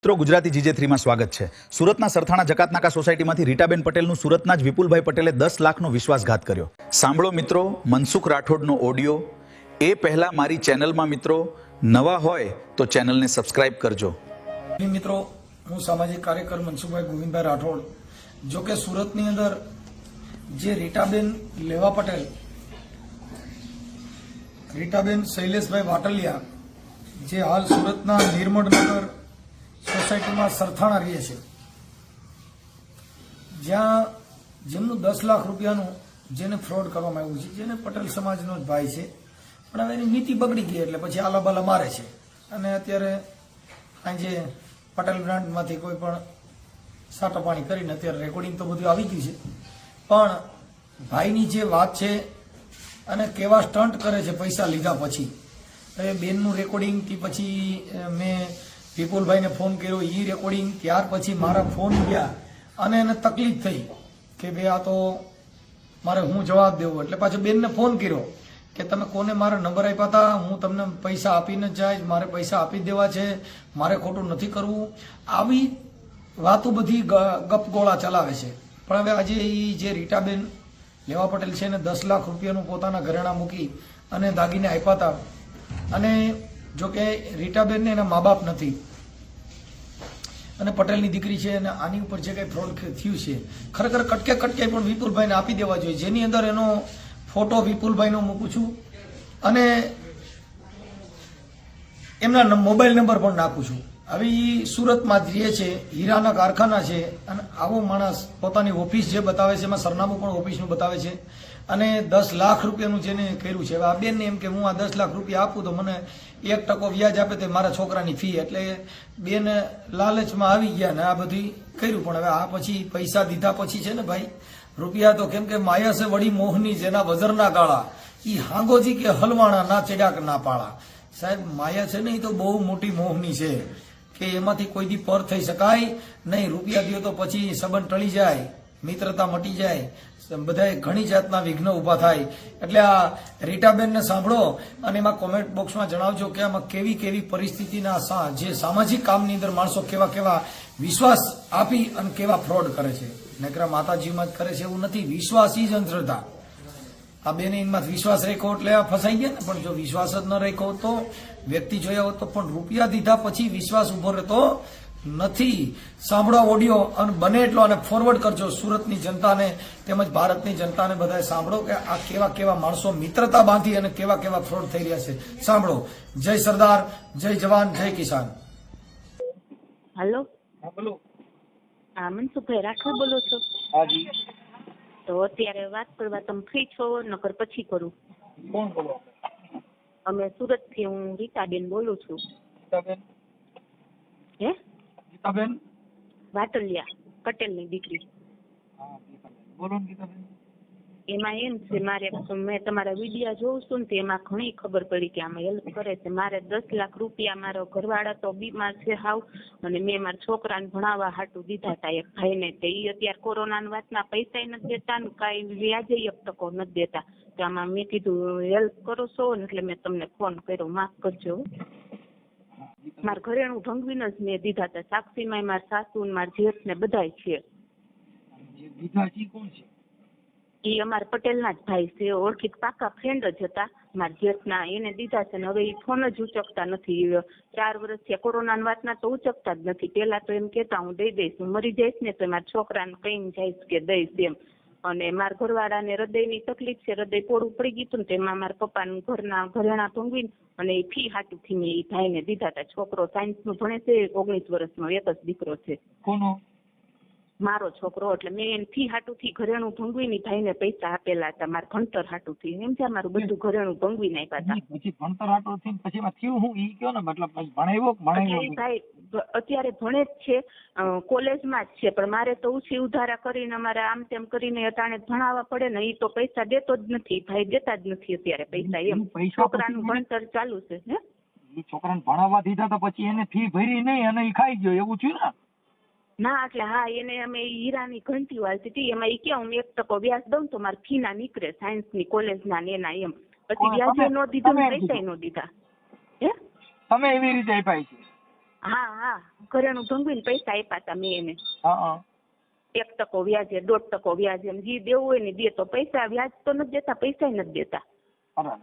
મિત્રો ગુજરાતી GJ3 માં સ્વાગત છે। સુરતના સરથાણા જકાતનાકા સોસાયટીમાંથી રીટાબેન પટેલનું સુરતના જ વિપુલભાઈ પટેલે 10 લાખનો વિશ્વાસઘાત કર્યો। સાંભળો મિત્રો મનસુખ રાઠોડનો ઓડિયો। એ પહેલા મારી ચેનલમાં મિત્રો નવા હોય તો ચેનલને સબસ્ક્રાઇબ કરજો। મિત્રો હું સામાજિક કાર્યકર મનસુખભાઈ ગોવિંદભાઈ રાઠોડ। જો કે સુરતની અંદર જે રીટાબેન લેવા પટેલ, રીટાબેન શૈલેષભાઈ વાટલિયા, જે હાલ સુરતના નિર્મળનગર સોસાયટીમાં સરથાણા રહે છે, જ્યાં જેમનું 10 લાખ રૂપિયાનું જેને ફ્રોડ કરવામાં આવ્યું છે, જેને પટેલ સમાજનો જ ભાઈ છે, પણ હવે એની નીતિ બગડી ગઈ એટલે પછી આલાબાલા મારે છે। અને અત્યારે આજે પટેલ બ્રાન્ડમાંથી કોઈ પણ સાટાપાણી કરીને અત્યારે રેકોર્ડિંગ તો બધું આવી ગયું છે, પણ ભાઈની જે વાત છે અને કેવા સ્ટન્ટ કરે છે પૈસા લીધા પછી, હવે બેનનું રેકોર્ડિંગ કે પછી મેં વિપુલભાઈને ફોન કર્યો એ રેકોર્ડિંગ, ત્યાર પછી મારા ફોન ગયા અને એને તકલીફ થઈ કે ભાઈ આ તો મારે હું જવાબ દેવો, એટલે પાછો બેનને ફોન કર્યો કે તમે કોને મારા નંબર આપ્યા હતા, હું તમને પૈસા આપીને જ જાય, મારે પૈસા આપી જ દેવા છે, મારે ખોટું નથી કરવું। આવી વાતો બધી ગપગોળા ચલાવે છે। પણ હવે આજે એ જે રીટાબેન લેવા પટેલ છે એને 10 લાખ રૂપિયાનું પોતાના ઘરેણા મૂકી અને દાગીને આપ્યા હતા। અને જો કે રીટાબેનને એના મા બાપ નથી અને પટેલની દીકરી છે, અને આની ઉપર જે કંઈ ફ્રોડ થયું છે ખરેખર કટકે કટકે પણ વિપુલભાઈને આપી દેવા જોઈએ, જેની અંદર એનો ફોટો વિપુલભાઈનો મૂકું છું અને એમના મોબાઈલ નંબર પણ નાખું છું। હવે એ સુરતમાં જ રહે છે, હીરાના કારખાના છે, અને આવો માણસ પોતાની ઓફિસ જે બતાવે છે એમાં સરનામું પણ ઓફિસનું બતાવે છે, અને 10 લાખ રૂપિયાનું જેને કર્યું છે। હવે આ બેનને એમ કે હું આ 10 લાખ રૂપિયા આપું તો મને 1% વ્યાજ આપે તો મારા છોકરાની ફી, એટલે બેન લાલચમાં આવી ગયા ને આ બધી કર્યું। પણ હવે આ પછી પૈસા દીધા પછી છે ને ભાઈ, રૂપિયા તો કેમ કે માયા છે વડી મોહની જેના વજરના ગાળા, ઈ હાંગોજી કે હલવાણા ના ચડાક ના પાળા। સાહેબ માયા છે ને એ તો બહુ મોટી મોહની છે કે એમાંથી કોઈ દી પર થઈ શકાય નહીં। રૂપિયા દો તો પછી સંબંધ ટળી જાય, મિત્રતા મટી જાય, બધાય ઘણી જાતના વિઘ્ન ઉભા થાય। એટલે આ રીટાબેનને સાંભળો અને એમાં કોમેન્ટ બોક્સમાં જણાવજો કે આમાં કેવી કેવી પરિસ્થિતિના જે સામાજિક કામની અંદર માણસો કેવા કેવા વિશ્વાસ આપી અને કેવા ફ્રોડ કરે છે। નકરા માતાજીમાં જ કરે છે એવું નથી, વિશ્વાસ જ અંધશ્રદ્ધા। આ બેને એમાં વિશ્વાસ રાખ્યો એટલે આ ફસાઈ ગયા ને, પણ જો વિશ્વાસ જ ન રાખ્યો તો વ્યક્તિ જોયા હોત તો પણ રૂપિયા દીધા પછી વિશ્વાસ ઉભો રહેતો નથી। સાંભળો ઓડિયો અને બને એટલો અને ફોરવર્ડ કરજો સુરતની જનતાને તેમજ ભારતની જનતાને, બધાએ સાંભળો કે આ કેવા કેવા માણસો મિત્રતા બાંધી અને કેવા કેવા ફ્રોડ થઈ રહ્યા છે। સાંભળો। જય સરદાર, જય જવાન, જય કિસાન। હેલો, હા બોલો। હા મનસુખભાઈ રાઠોડ બોલો છો? હાજી। તો અત્યારે વાત કરવા તમે ફ્રી છો નકર પછી કરું? કોણ બોલો? અમે સુરત થી, હું રીટાબેન બોલું છું। ગીતાબેન? હે? ગીતાબેન વાટલિયા, પટેલની દીકરી। હા ગીતાબેન બોલો ને ગીતાબેન। એમાં એમ છે, મારે મેં તમારા વિડીયો જોઉં છું ને એમાં ઘણી ખબર પડી કે આમાં હેલ્પ કરે છે। મારે 10 લાખ રૂપિયા, મારો ઘરવાળા તો બીમાર છે હાવ, અને મેં મારા છોકરાને ભણાવવા હાટું દીધા હતા એક ભાઈને, તે ઈ અત્યારે કોરોનાની વાતના પૈસા નથી દેતા ને કાંઈ વ્યાજે 1% નથી દેતા, તો આમાં મેં કીધું હેલ્પ કરો છો ને એટલે મેં તમને ફોન કર્યો, માફ કરજો। મારા ઘરેણું ભંગવીને જ મેં દીધા હતા, સાક્ષીમાં મારા સાસુ ને મારા જેઠ ને બધાય છે। એ અમારા પટેલના જ ભાઈ છે, ઓળખીત પાકા ફ્રેન્ડ જ હતા મારા જેઠના, એને દીધા છે ને હવે એ ફોન જ ઉચકતા નથી। 4 વર્ષથી કોરોનાની વાતના તો ઉચકતા જ નથી। પેલા તો એમ કેતા હું દઈ દઈશ, હું મરી જઈશ ને તો મારા છોકરાને કહીને જઈશ કે દઈશ એમ। અને મારા ઘરવાળાને હૃદયની તકલીફ છે, હૃદય પોળું પડી ગયું હતું ને તેમાં મારા પપ્પાનું ઘરેણા ભંગવીને અને એ ફી હાટુથી મેં એ ભાઈને દીધા હતા। છોકરો સાયન્સનું ભણે છે, 19 વર્ષનો એક જ દીકરો છે। કોનો? મારો છોકરો। એટલે મેં એને ફી હાટુથી ઘરેણું ભંગવીને ભાઈને પૈસા આપેલા હતા મારા ભણતર હાટુથી, એમ છે મારું બધું ઘરેણું ભંગવીને આપ્યા હતા। પછી ભણતર હાટુથી પછી એમાં થયું હું ઈ કયો ને, મતલબ ભણાવ્યો ભાઈ અત્યારે ભણે જ છે, કોલેજમાં જ છે, પણ મારે તો ઉછી ઉધારા કરીને અમારે આમ તેમ કરીને અટાણે ભણાવવા પડે ને, ઈ તો પૈસા દેતો જ નથી ભાઈ, દેતા જ નથી અત્યારે પૈસા એમ। છોકરાનું ભણતર ચાલુ છે। હે, છોકરાને ભણાવવા દીધા તો પછી એને ફી ભરી નહીં અને ઈ ખાઈ ગયો એવું થયું ને? ના એટલે હા, એને અમે હીરાની ઘંટી વાળતી હતી, એમાં એ ક્યાં હું 1% વ્યાજ દઉં તો મારા ફી ના નીકળે, સાયન્સની કોલેજના ને એના એમ। પછી વ્યાજે નો દીધું, પૈસા નો દીધા। હે, તમે એવી રીતે આપ્યા છે? હા ઘરેણું ભંગવીને પૈસા આપ્યા હતા મેં એને. હા 1% વ્યાજે 1.5% વ્યાજે એમ જે દેવું હોય ને દે. તો પૈસા વ્યાજ તો નથી દેતા, પૈસા નથી દેતા. બરાબર.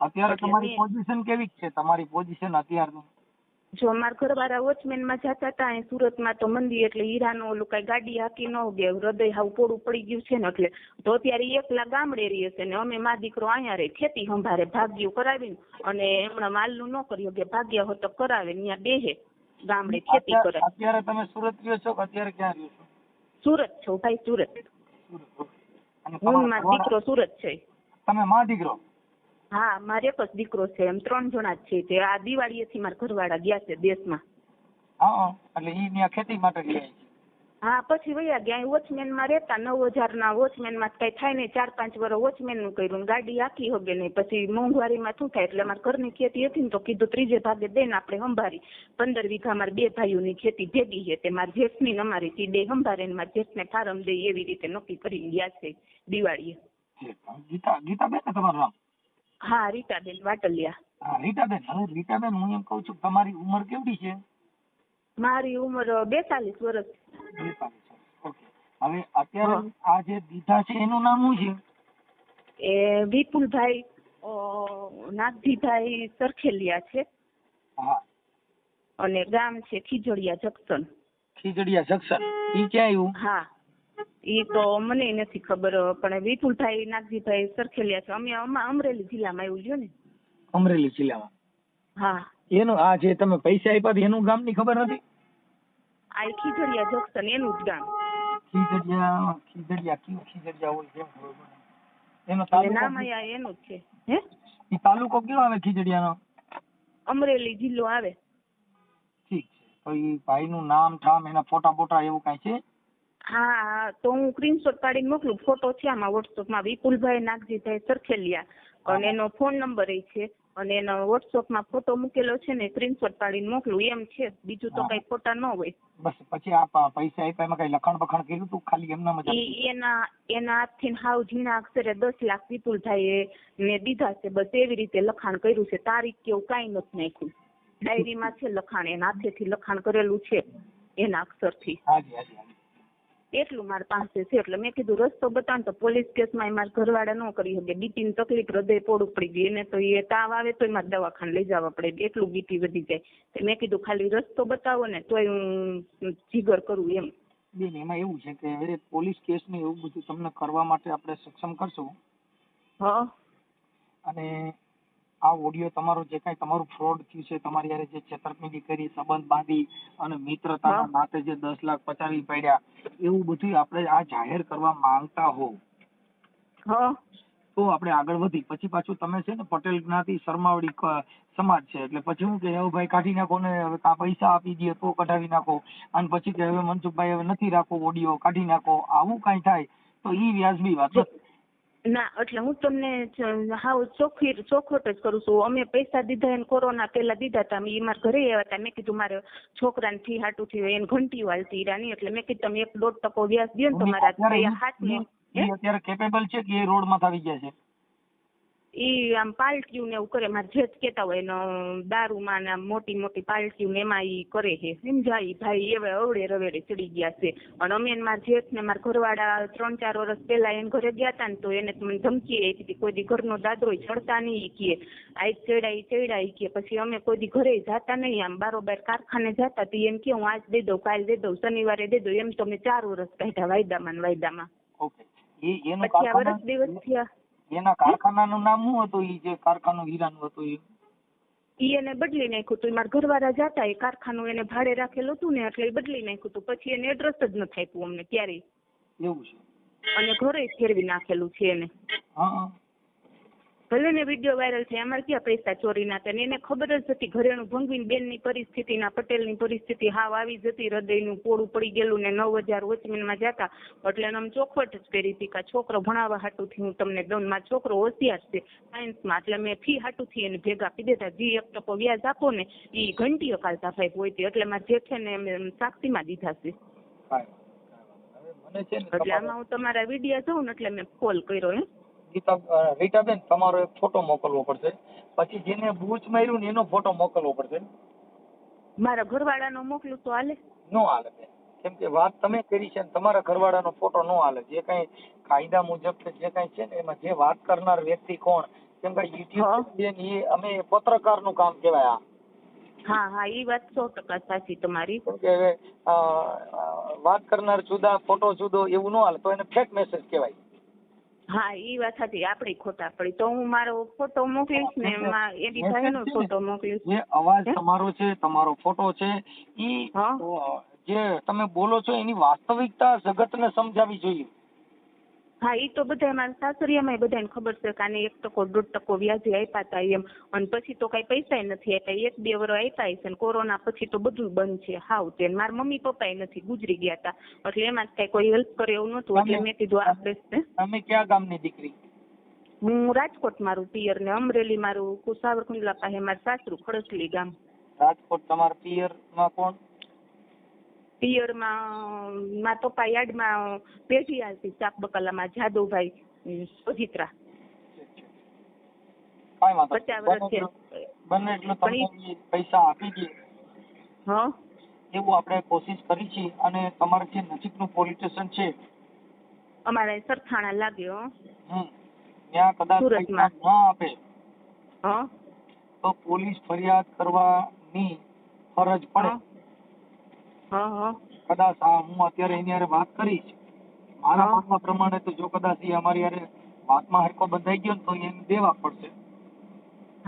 અત્યારે એટલે તમારી મેં- પોઝિશન કેવી છે? તમારી પોઝિશન અત્યારની? જો મારા ઘરવાળા વોચમેન માં જતા હતા અહીં સુરતમાં તો મંદી એટલે હીરાનું ઓલું કઈ ગાડી હાકી ન ઉગે, હૃદય હાવ પોડું પડી ગયું છે ને એટલે તો અત્યારે એકલા ગામડે રહીએ છે ને અમે મા દીકરો અહીંયા રહે ખેતી સંભાળે ભાગ્યું કરાવીને અને હમણાં માલનું ન કર્યું કે ભાગ્યા હો તો કરાવે ત્યાં બેહે ગામડે ખેતી કરે. અત્યારે તમે સુરત રહ્યો છો કે અત્યારે ક્યાં રહ્યો છો? સુરત છો ભાઈ, સુરત. સુરત. અને હું તમારા મારો દીકરો સુરત છે. તમે માં દીકરો? હા મારે એક જ દીકરો છે, એમ 3 જણા જ છે. તે આ દિવાળીએથી મારા ઘરવાળા ગયા છે દેશમાં. હા એટલે ઈ ત્યાં ખેતી માટે ગયા છે. હા પછી વયા ગયા. વોચમેન માં રહેતા 9,000 ના વોચમેન માં કઈ થાય નહીં. 4-5 વર્ષ વોચમેન નું કર્યું, ગાડી આખી હોગે નહીં. પછી મોંઘવારીમાં શું થાય એટલે મારા ઘરની ખેતી હતી ને તો કીધું ત્રીજે ભાગે દઈને આપણે સંભાળી. 15 વીઘા મારા 2 ભાઈઓની ખેતી ભેગી છે તે મારા જેઠની ને અમારી તી બે સંભાળે ને મારા જેઠને ફારમ દે એવી રીતે નક્કી કરી ગયા છે દિવાળીએ. ગીતાબેન ને તમારું નામ? હા રીટાબેન વાટલિયા. હા રીટાબેન. હવે રીટાબેન હું એમ કઉ છું તમારી ઉંમર કેવડી છે? મારી ઉંમર 42 વર્ષ. 42 વર્ષ. ઓકે. હવે અત્યારે આ જે દીધા છે એનું નામ શું છે? એ વિપુલભાઈ નાગજીભાઈ સરખેલિયા છે. હા. અને ગામ છે ખીજડીયા જંકશન. ખીજડીયા જંકશન. ઈ ક્યાં આવ્યું? હા ઈ તો મને નથી ખબર, પણ વિપુલભાઈ નાગજીભાઈ સરખેલિયા છે. અમે અમરેલી જિલ્લામાં આવ્યું લ્યો ને. અમરેલી જિલ્લામાં? હા. એનું આ જે તમે પૈસા આપ્યા એનું ગામ ની ખબર નથી? આ ખીજડીયા જંકશન એનું જ ગામ. ખીજડીયા હોય છે એનો એટલે તાલુકો? નામ અહીંયા એનું જ છે. હે ઈ તાલુકો કયો આવે ખીજડીયાનો? અમરેલી જિલ્લો આવે. ઠીક છે. તો ઈ ભાઈનું નામ ઠામ એના ફોટા બોટા એવું કઈ છે? હા તો હું સ્ક્રીનશોટ પાડીને મોકલું. ફોટો છે આમાં વોટ્સઅપમાં. વિપુલભાઈ નાગજીભાઈ સરખેલિયા અને એનો ફોન નંબર એ છે અને એનો વોટ્સઅપમાં ફોટો મૂકેલો છે ને સ્ક્રીનશોટ પાડીને મોકલું એમ છે. બીજું તો કઈ ફોટા ન હોય. બસ પછી આ પૈસા આપ્યા એમાં કઈ લખાણ બખાણ કર્યું તું ખાલી એમનામ જ? એના હાથથી હાવ ઝીણા અક્ષરે 10 લાખ વિપુલભાઈ ને દીધા છે. બસ એવી રીતે લખાણ કર્યું છે. તારીખ કેવું કઈ નથી નાખ્યું. ડાયરીમાં છે લખાણ, એના હાથેથી લખાણ કરેલું છે એના અક્ષરથી. હાજી હાજી હાજી. એટલું મારી પાસે છે. એટલે મેં કીધું રસ્તો બતાવ તો પોલીસ કેસમાં મારા ઘરવાળા ન કરી શકે. બીપીની તકલીફ, હૃદય પોડું પડી ગઈ એને તો એ તાવ આવે તો મારે દવાખાને લઈ જવા પડે, એટલું બીપી વધી જાય. મેં કીધું ખાલી રસ્તો બતાવો ને તોય હું જીગર કરું એમ. બેન એમાં એવું છે કે પોલીસ કેસ ને એવું બધું તમને કરવા માટે આપણે સક્ષમ કરશું. હા. અને આ ઓડિયો તમારો જે કઈ તમારું ફ્રોડ થયું છે, તમારી યારે જે છેતરપિંડી કરી, સંબંધ બાંધી અને મિત્રતાના નાતે જે 10 લાખ પચાવી પડ્યા, એવું બધું આપણે આ જાહેર કરવા માંગતા હો તો આપણે આગળ વધી. પછી પાછું તમે છે ને પટેલ જ્ઞાતિ શર્માવડી સમાજ છે એટલે પછી હું કે હવે ભાઈ કાઢી નાખો ને, હવે કા પૈસા આપી દે તો કઢાવી નાખો, અને પછી કે હવે મનસુખભાઈ હવે નથી રાખો ઓડિયો કાઢી નાખો, આવું કઈ થાય તો ઈ વ્યાજબી વાત નથી. ના એટલે હું તમને હાવ ચોખવટ જ કરું છું. અમે પૈસા દીધા એને કોરોના પહેલા દીધા હતા. એ મારા ઘરે આવ્યા હતા. મેં કીધું મારે છોકરાને ફી હાટું થયું, એને ઘંટીઓ હાલતી હીરાની. એટલે મેં કીધું તમે 1-1.5% વ્યાજ દો ને તો મારા હાથમાં. અત્યારે કેપેબલ છે કે એ રોડ માં આવી ગયા છે? ઈ આમ પાર્ટીયું ને એવું કરે. મારે જેઠ કેતા હોય એનો દારૂમાં ને મોટી મોટી પાર્ટીયું ને એમાં ઈ કરે છે. સમજાય ભાઈ એવા અવડે રવેડે ચડી ગયા છે. અને અમે મારા જેઠ ને મારા ઘરવાળા 3-4 વર્ષ પહેલા એને ઘરે ગયા હતા ને તો એને મને ધમકી આપી હતી કોઈ દી ઘરનો દાદરો ચડતા નહીં કે આજ ચડ્યા કે. પછી અમે કોઈ દી ઘરે જતા નહીં, આમ બારોબાર કારખાને જતા તો એમ કે હું આજ દઈ દઉં, કાલ દઈ દઉં, શનિવારે દઈ દઉં. એમ તો અમે 4 વર્ષ કાઢ્યા વાયદામાં. ઓકે. પછી આ વર્ષ દિવસ થયા. એના કારખાનાનું નામ શું હતું? ઈ જે કારખાનું હીરાનું હતું ઈ એને બદલી નાખ્યું હતું. મારા ઘરવાળા જતા એ કારખાનું એને ભાડે રાખેલું હતું ને એટલે બદલી નાખ્યું હતું. પછી એને એડ્રેસ જ નથી આપ્યું અમને ક્યારેય. એવું છે? અને ઘરે ફેરવી નાખેલું છે એને. હા. ભલે ને વિડીયો વાયરલ થાય, અમારે ક્યાં પૈસા ચોરી ના થાય. એને ખબર જ હતી ઘરેણું ભંગવીને બેનની પરિસ્થિતિ ના પટેલની પરિસ્થિતિ હાવ આવી જતી, હૃદયનું પોડું પડી ગયેલું ને 9,000 વોચમેનમાં જતા. એટલે અમે ચોખવટ જ કરી હતી કે છોકરો ભણાવવા હાટુથી હું તમને દઉં. મારો છોકરો હોશિયાર છે સાયન્સમાં, એટલે મેં ફી હાટુથી એને ભેગા આપી દેતા. જે 1% વ્યાજ આપો ને એ ઘંટીઓ કાલતા ભાઈ હોય. એટલે મારા જેઠે ને અમે સાક્ષીમાં દીધા છે. એટલે આમાં હું તમારા વિડીયો જોઉં ને એટલે મેં કોલ કર્યો. રીટાબેન તમારો એક ફોટો મોકલવો પડશે. પછી જેને બૂચ માર્યું ને એનો ફોટો મોકલવો પડશે. મારા ઘરવાળાનો મોકલું તો હાલે? નો હાલે બેન. કેમ કે વાત તમે કરી છે ને તમારા ઘરવાળાનો ફોટો નો હાલે. જે કઈ કાયદા મુજબ કે જે કઈ છે ને એમાં જે વાત કરનાર વ્યક્તિ કોણ, કેમ કે યુટ્યુબ બેન એ અમે પત્રકારનું કામ કહેવાય આ. હા હા, એ વાત 100% સાચી તમારી. કેમ કે હવે વાત કરનાર જુદા, ફોટો જુદો, એવું નો હાલે, તો એને ફેક મેસેજ કહેવાય. હા, એ વાત સાચી, આપડી ખોટા પડી. તો હું મારો ફોટો મોકલીશ ને એમાં એની ભાઈનો ફોટો મોકલીશ. જે અવાજ તમારો છે, તમારો ફોટો છે, ઈ જે તમે બોલો છો એની વાસ્તવિકતા જગતને સમજાવી જોઈએ. હા, એ તો બધા મારા સાસરિયામાં બધાને ખબર છે કે આને 1% 1.5% વ્યાજે આપ્યા હતા એમ, અને પછી તો કઈ પૈસા નથી આપ્યા. 1-2 વર્ષ આપ્યા છે ને કોરોના પછી તો બધું બંધ છે હાવ. તે મારા મમ્મી પપ્પા નથી, ગુજરી ગયા હતા, એટલે એમાં કઈ કોઈ હેલ્પ કરે એવું નતું. એટલે મેં કીધું આપણે. તમે ક્યાં ગામની દીકરી? હું રાજકોટ મારું પિયર ને અમરેલી મારું સાવરકુંડલા પાસે મારું સાસરું ખડસલી ગામ. રાજકોટ તમારા પિયરમાં કોણ? પિયરમાં મારા પપ્પા યાર્ડમાં પેઢી હાલતી ચાક બકાલામાં જાદવભાઈ સોજિત્રા. કાંઈ વાંધો 50 વર્ષ છે. બને એટલું તમને પૈસા આપી દે એવું આપણે કોશિશ કરી છે. અને તમારે જે નજીકનું પોલીસ સ્ટેશન છે અમારે સરથાણા લાગ્યો ત્યાં કદાચ પૈસા ન આપે તો પોલીસ ફરિયાદ કરવાની ફરજ પડે. કદાચ હું અત્યારે એની હારે વાત કરીશ, મારા માનવા પ્રમાણે તો જો કદાચ એ અમારી હારે વાતમાં હરકો બંધાઈ ગયો ને તો એને દેવા પડશે.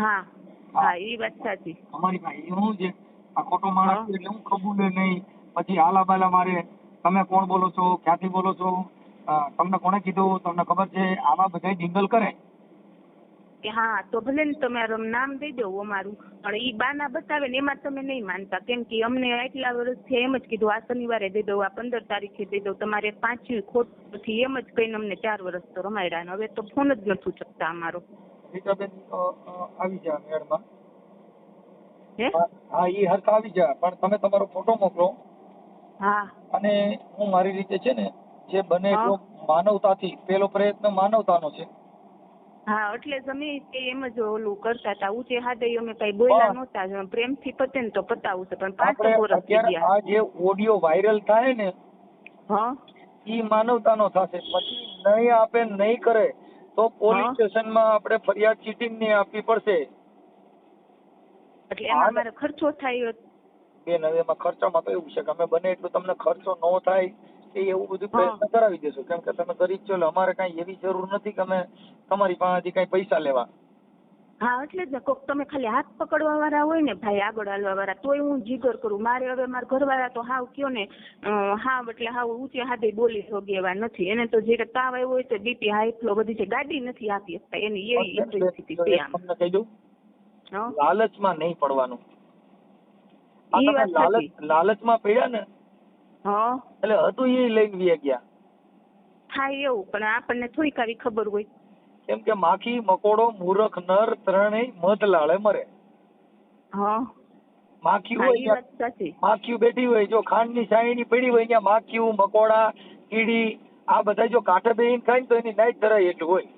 હા હા, એ વાત સાચી. અમારી પાસે એવું છે, આ ખોટો માણસ એટલે હું કબૂલે નહીં, પછી હાલા બાલા મારે તમે કોણ બોલો છો, ક્યાંથી બોલો છો, તમને કોણે કીધું, તમને ખબર છે, આવા બધા ડિંગલ કરે. કે હા, તો ભલે ને તમારું નામ દઈ દો અમારું, પણ ઈ બાના બતાવે ને એમાં તમે નહીં માનતા. કેમ કે અમને આટલા વર્ષથી એમ જ કીધું, આ શનિવારે દઈ દઉં, આ 15 તારીખે દઈ દઉં, તમારે 5 ખોટ નથી, એમ જ કહીને અમને 4 વર્ષ તો રમાડ્યા. હવે તો ફોન જ નથી શકતા અમારો. રીટાબેન આવી જા મેળમાં. હે? હા, ઈ હરખા આવી જા, પણ તમે તમારો ફોટો મોકલો. હા. અને હું મારી રીતે છે ને, જે બને એટલો માનવતાથી, પેલો પ્રયત્ન માનવતાનો છે. હા, એટલે જ અમે એમ જ ઓલું કરતા હતા. ઊંચે હાથે અમે કઈ બોલ્યા નહોતા, પ્રેમથી પતે ને તો પતાવું છે. પણ 5 વર્ષ થઈ ગયા. આ જે ઓડિયો વાયરલ થાય ને, ઈ માનવતાનો થશે. પછી નહીં આપે, નહીં કરે તો પોલીસ સ્ટેશનમાં આપણે ફરિયાદ ચીટીને નહીં આપવી પડશે. એટલે એમાં મારે ખર્ચો થાય. બેન, હવે એમાં ખર્ચામાં તો એવું છે કે અમે બને એટલું તમને ખર્ચો ન થાય એ એવું બધું પ્રયત્ન કરાવી દેશું. કેમ કે તમે ગરીબ છો એટલે અમારે કઈ એવી જરૂર નથી કે અમે તમારી પાસેથી કઈ પૈસા લેવા. હા, એટલે જ ને, કોક તમે ખાલી હાથ પકડવા વાળા હોય ને ભાઈ, આગળ હાલવા વાળા, તોય હું જીગર કરું. મારે હવે મારા ઘરવાળા તો હાવ કયો ને હાવ એટલે હાવ ઊંચે હાથે બોલી શકે એવા નથી. એને તો જે તાવ આવ્યો હોય તો બીપી હાઈ ફ્લો બધી છે, ગાડી નથી આપી શકતા. એની એવી પરિસ્થિતિ છે. તમને કહી દઉં, લાલચમાં નહીં પડવાનું. લાલચમાં પડ્યા ને એટલે હતું એ લઈને વી ગયા. થાય એવું, પણ આપણને થોડીક આવી ખબર હોય. કેમ કે માખી, મકોડો, મૂરખ, નર ત્રણેય મધ લાળે મરે. માખી હોય, માખી બેઠી હોય, જો ખાંડની છાયણી પડી હોય ત્યાં માખી, મકોડા, કીડી આ બધા જો કાંઠે બેહીને ખાય તો એની નાઈટ ધરાય એટલું હોય.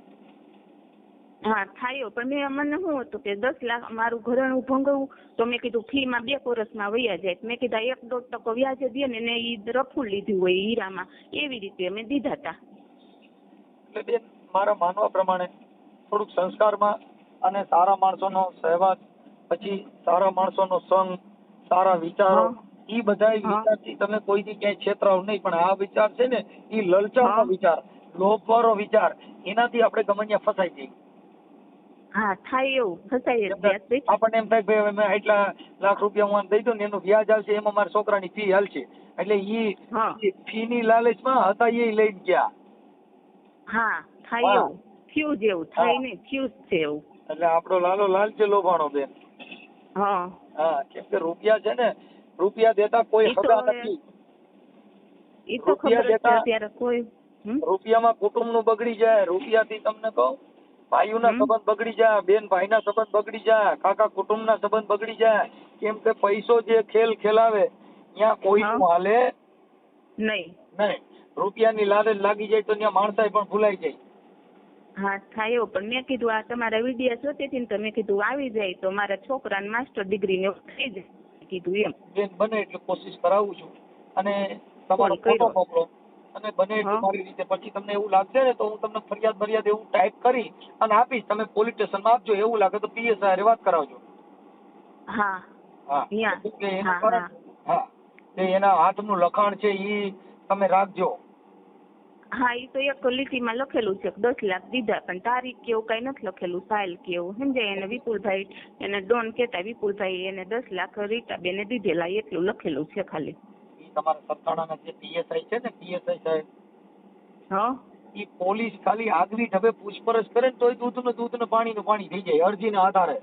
હા, થાય. પણ મને શું હતું કે 10 લાખ મારું ઘરેણું ભંગવું, તો મેં કીધું ફી માં 2 વર્ષમાં વયા જાય. મેં કીધા 1-1.5% વ્યાજે દે ને એને ઈ રફુ લીધું હોય હીરામાં, એવી રીતે અમે દીધા હતા. એટલે બેન, મારા માનવા પ્રમાણે થોડુંક સંસ્કારમાં અને સારા માણસોનો સહવાસ, પછી સારા માણસોનો સંગ, સારા વિચારો, ઈ બધા વિચારથી તમે કોઈથી ક્યાંય છેતરાવ નહીં. પણ આ વિચાર છે ને, ઈ લલચાનો વિચાર, લોભવાળો વિચાર, એનાથી આપણે ગમણિયા ફસાઈ જઈએ. હા, થાય એવું, ફસાઈ જ. આપણને એમ થાય ભાઈ મેં આટલા લાખ રૂપિયા હું દઈ દઉં ને એનું વ્યાજ આવશે, એમાં મારા છોકરાની ફી હાલશે, એટલે ઈ ફી ની લાલચમાં હતા એ લઈ ગયા. હા, થાય એવું, થયું જેવું થાય ને, થયું જ છે એવું. એટલે આપણો લાલો લાલ છે લોભાણો બેન. હા, કેમ કે રૂપિયા છે ને, રૂપિયા દેતા કોઈ હગા નથી. ઈ તો ખબર છે અત્યારે કોઈ. રૂપિયામાં કુટુંબ નું બગડી જાય. રૂપિયાથી તમને કહું, ભાઈઓના સંબંધ બગડી જાય, બેન ભાઈના સંબંધ બગડી જાય, કાકા કુટુંબના સંબંધ બગડી જાય. કેમ કે પૈસો જે ખેલ ખેલાવે ત્યાં કોઈ હાલે નહીં. રૂપિયાની લાલચ લાગી જાય તો ત્યાં માણસાઈ પણ ભૂલાઈ જાય. હા, થાય એવું. પણ મેં કીધું આ તમારા વિડીયો જોતી હતી ને, તો મેં કીધું આવી જાય તો મારા છોકરાને માસ્ટર ડિગ્રી ને થઈ જાય. કીધું એમ. બેન બને એટલે કોશિશ કરાવું છું અને તમારો ફોન કર્યો. ફોટો મોકલો અને બને એટલું હા. મારી રીતે. પછી તમને એવું લાગશે ને તો હું તમને ફરિયાદ એવું ટાઈપ કરી અને આપીશ. તમે પોલીસ સ્ટેશનમાં આપજો. એવું લાગે તો પીએસઆઈ હારે વાત કરાવજો. હા હા ત્યાં. એટલે એનું હા કારણ હા એ એના હાથનું લખાણ છે એ તમે રાખજો. હા, એ તો એક લીટીમાં લખેલું છે કે 10 લાખ દીધા, પણ તારીખ કે એવું કઈ નથી લખેલું, સાલ કે એવું સમજાય. એને વિપુલભાઈ એને ડોન કહેતા, વિપુલભાઈ એને 10 લાખ રીટાબેને દીધેલા એટલું લખેલું છે ખાલી. એ તમારા સરથાણાના જે પીએસઆઈ છે ને, પીએસઆઈ સાહેબ, હા એ પોલીસ ખાલી આગવી ઢબે પૂછપરછ કરે ને તોય દૂધનું પાણી થઈ જાય અરજીના આધારે.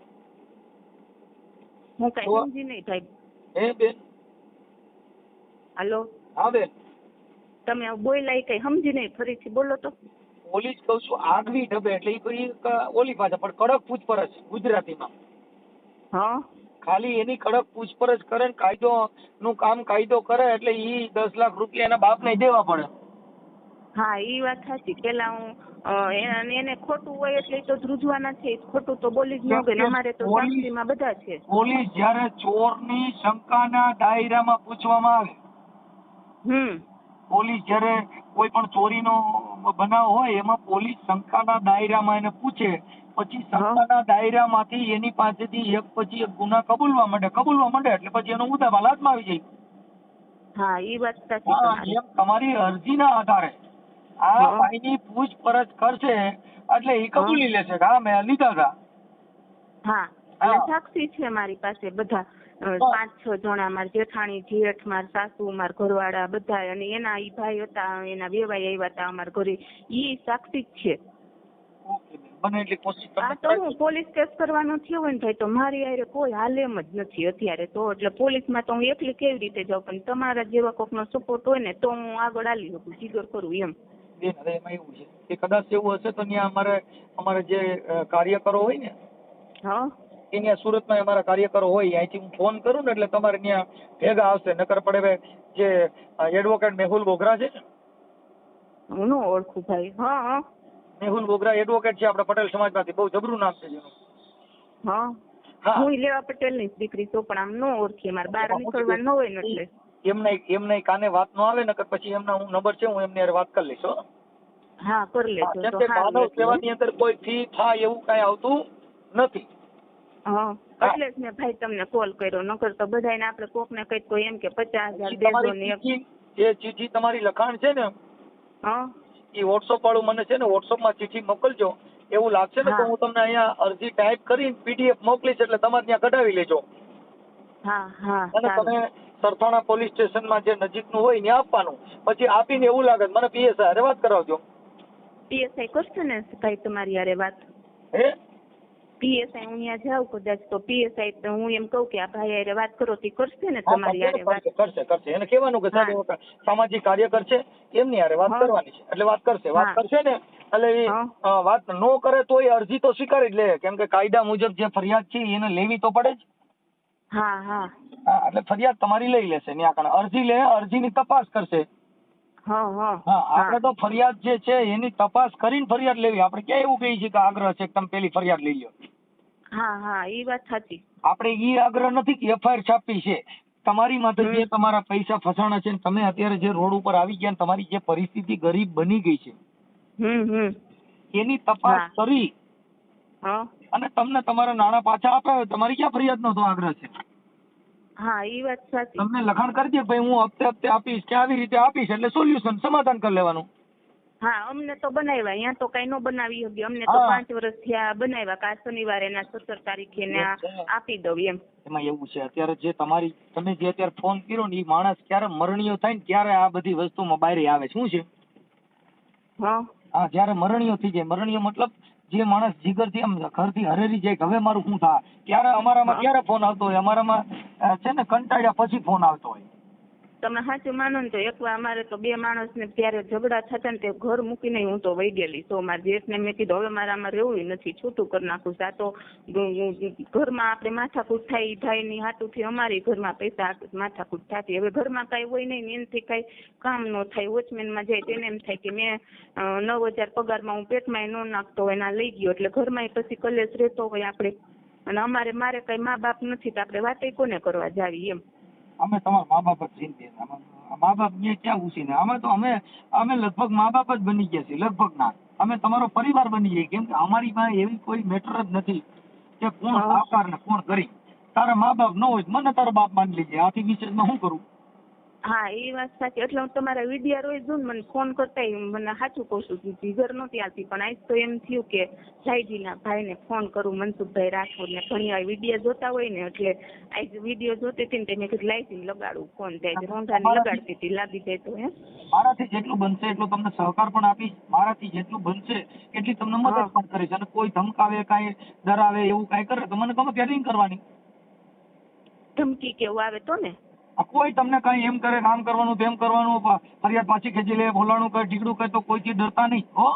હું કઈ તો- સમજી નહીં ભાઈ. હે બેન? હાલો, હા બેન, તમે બોલ્યા કઈ સમજી નહીં, ફરીથી બોલો તો. પોલીસ કહું છું આગવી ઢબે એટલે ઈ ઓલી ભાષા પણ કડક પૂછપરછ ગુજરાતીમાં. હા ખાલી એની કડક પૂછપરછ કરે ને કાયદો કાયદો કરે એટલે ઈ 10 લાખ રૂપિયા એના બાપને દેવા પડે. હા, એ વાત સાચી. પેલા હું એને ખોટું હોય એટલે તો ધ્રુજવાના છે, ખોટું તો બોલી જ ન ગઈ. અમારે તો પોલીસ- સાક્ષીમાં બધા છે. પોલીસ જ્યારે ચોરની શંકાના દાયરામાં પૂછવામાં આવે, પોલીસ જ્યારે કોઈ પણ ચોરીનો બનાવ હોય એમાં પોલીસ શંકાના દાયરામાં એને પૂછે, પછી શંકાના દાયરામાંથી એની પાસેથી એક પછી એક ગુના કબૂલવા માંડે એટલે પછી એનો મુદ્દામાલ હાથમાં આવી જાય. હા, એ વાત સાચી હા, તમારી. એમ તમારી અરજીના આધારે આ ભાઈની પૂછપરછ કરશે એટલે એ કબૂલી લેશે કે હા મેં લીધા હતા. હા, અને સાક્ષી છે મારી પાસે બધા 5-6 જણા, મારા જેઠાણી, જેઠ, મારા સાસુ, મારા ઘરવાળા બધા, અને એના ઈ ભાઈ હતા, એના વેવાઈ આવ્યા હતા અમારા ઘરે, ઈ સાક્ષી જ છે. ઓકે બેન, બને એટલી કોશિશ આ તો હું પોલીસ કેસ કરવાનો થયો હોય ને ભાઈ તો મારી હારે કોઈ હાલ એમ જ નથી અત્યારે તો. એટલે પોલીસમાં તો હું એકલી કેવી રીતે જાઉં, પણ તમારા જેવા કોકનો સપોર્ટ હોય ને તો હું આગળ હાલી શકું, જીગર કરું એમ. બેન હવે એમાં એવું છે કે કદાચ એવું હશે તો ત્યાં અમારે જે કાર્યકરો હોય ને હા એ ત્યાં સુરતમાં અમારા કાર્યકરો હોય, અહીંથી હું ફોન કરું ને એટલે તમારે ત્યાં ભેગા આવશે. નકર પડે જે એડવોકેટ મેહુલ બોગરા છે ને, હું ન ઓળખું ભાઈ. હા મેહુલ બોગરા એડવોકેટ છે આપણા પટેલ સમાજમાંથી, બહુ જબરું નામ છે જેનું. હા, હા, હું લેવા પટેલ ની દીકરી છું, પણ આમ ન ઓળખી, મારે બહાર નીકળવા ન હોય ને એટલે. એમને કાને વાત ન આવે નકર પછી એમના હું નંબર છે, હું એમની હારે વાત કરી લઈશ. હા, કરી લેજો કેમ તો કે સારું. માનવ એટલે સેવાની અંદર કોઈ ફી થાય એવું કઈ આવતું નથી. હા, એટલે જ મેં ભાઈ તમને કોલ કર્યો. નકર તો બધાને આપણે કોક ને કઈક કોઈ એમ કે 50,000 દેજો તમારી ને એક. ચીઠી તમારી લખાણ છે ને હા એ વોટ્સઅપ વાળું મને છે ને વોટ્સઅપમાં ચીઠી મોકલજો. એવું લાગશે ને તો હું તમને અહીંયા અરજી ટાઈપ કરી પીડીએફ મોકલીશ એટલે તમારે ત્યાં કઢાવી લેજો. હા હા, અને સારું. તમે સરથાણા પોલીસ સ્ટેશનમાં જે નજીકનું હોય ત્યાં આપવાનું. પછી આપીને એવું લાગે મને પીએસઆઈ હારે વાત કરાવજો. પીએસઆઈ કરશે ને ભાઈ તમારી હારે વાત? હે પીએસઆઈ હું ત્યાં જાઉં કદાચ તો પીએસઆઈ તો હું એમ કહું કે આ ભાઈ હારે વાત કરો તો કરશે ને તમારી હારે વાત? કરશે. એને કહેવાનું કે સાહેબ સામાજિક કાર્યકર છે એમની હારે વાત કરવાની છે એટલે વાત કરશે ને એટલે એ વાત નો કરે તો એ અરજી તો સ્વીકારી જ લે. કેમ કે કાયદા મુજબ જે ફરિયાદ છે એને લેવી તો પડે જ. હા હા હા, એટલે ફરિયાદ તમારી લઈ લેશે. ત્યાં કણે અરજી લે, અરજીની તપાસ કરશે. હા આપણે તો ફરિયાદ જે છે એની તપાસ કરીને ફરિયાદ લેવી. આપણે ક્યાં એવું કહીએ છીએ કે આગ્રહ છે કે તમે પેલી ફરિયાદ લઈ લો. હા, એ વાત સાચી. આપણે ઈ આગ્રહ નથી કે એફઆઈઆર છાપી છે. તમારી માટે જે તમારા પૈસા ફસાણા છે, તમે અત્યારે જે રોડ ઉપર આવી ગયા, તમારી જે પરિસ્થિતિ ગરીબ બની ગઈ છે, એની તપાસ કરી અને તમને તમારા નાણાં પાછા આપે, તમારી ક્યાં ફરિયાદનો તો આગ્રહ છે? હા, એ વાત સાચી. તમને લખાણ કરી દે ભાઈ હું હપ્તે આપીશ કે આવી રીતે આપીશ એટલે સોલ્યુશન સમાધાન કરી લેવાનું. હા, અમને તો બનાવ્યા, અહીંયા તો કઈ ન બનાવી શકી. અમને તો 5 વર્ષ થયા બનાવ્યા. કા શનિવારે 17 તારીખે ને આપી દઉં એમ. એમાં એવું છે અત્યારે જે તમે જે અત્યારે ફોન કર્યો ને એ માણસ ક્યારે મરણીયો થાય ને ત્યારે આ બધી વસ્તુમાં બહાર આવે. શું છે? હા, જયારે મરણીયો થઈ જાય, મરણીયો મતલબ જે માણસ જીગરથી આમ ઘરથી હરેરી જાય કે હવે મારું શું થાય, ત્યારે અમારામાં ક્યારે ફોન આવતો હોય? અમારામાં છે ને કંટાળ્યા પછી ફોન આવતો હોય. તમે સાચું માનો ને તો એકવાર અમારે તો 2 માણસને ત્યારે ઝઘડા થતા ને તે ઘર મૂકીને હું તો વહી ગયેલી. તો મારા જેઠને મેં કીધું હવે મારે આમાં રહેવું નથી, છૂટું કરી નાખું. આ તો ઘરમાં આપણે માથાકૂટ થાય, ભાઈની હાટુથી અમારી ઘરમાં પૈસા માથાકૂટ થતી. હવે ઘરમાં કાંઈ હોય નહીં, એનાથી કાંઈ કામ ન થાય. વોચમેનમાં જાય તેને એમ થાય કે મેં 9,000 પગારમાં હું પેટમાં ન નાખતો હોય ના લઈ ગયો એટલે ઘરમાં પછી કલેશ રહેતો હોય આપણે. અને મારે કઈ મા બાપ નથી તો આપણે વાતે કોને કરવા જાવી એમ. અમે તમારા મા બાપ જ છીએ. મા બાપ ને ક્યાં ઉછીને અમે તો અમે લગભગ મા બાપ જ બની ગયા છીએ, લગભગ ના અમે તમારો પરિવાર બની જઈએ. કેમ કે અમારી પાસે એવી કોઈ મેટર જ નથી કે કોણ સાકાર ને કોણ કરી. તારા મા બાપ ન હોય મને તારો બાપ માની લેજે. આથી વિશેષમાં શું કરું? હા એ વાત સાચી. એટલે હું તમારા વિડિયા રોજ જોઉં મને ફોન કરતા મને સાચું કહું છું જીગર નહોતી આવતી, પણ આજ તો એમ થયું કે સાઈજીના ભાઈને ફોન કરું, મનસુખભાઈ રાઠોડ ને. ઘણી વાર વિડિયા જોતા હોય ને એટલે આજ વિડિયો જોતી હતી ને મેં કીધું લાઈથી લગાડું ફોન. થાય રોંઢાને લગાડતી હતી, લાગી જાય તો હે. મારાથી જેટલું બનશે એટલું તમને સહકાર પણ આપીશ, મારાથી જેટલું બનશે એટલી તમને મદદ પણ કરીશ. અને કોઈ ધમકાવે કાંઈ ડરાવે એવું કાંઈ કરે તો મને ગમે ત્યારે રિંગ કરવાની. ધમકી કેવું આવે તો ને કોઈ તમને કઈ એમ કરે કામ કરવાનું તેમ કરવાનું ફરિયાદ પાછી ખેંચી લે બોલાણું કરે ઢીકડું કરે તો કોઈથી ડરતા નહીં હો.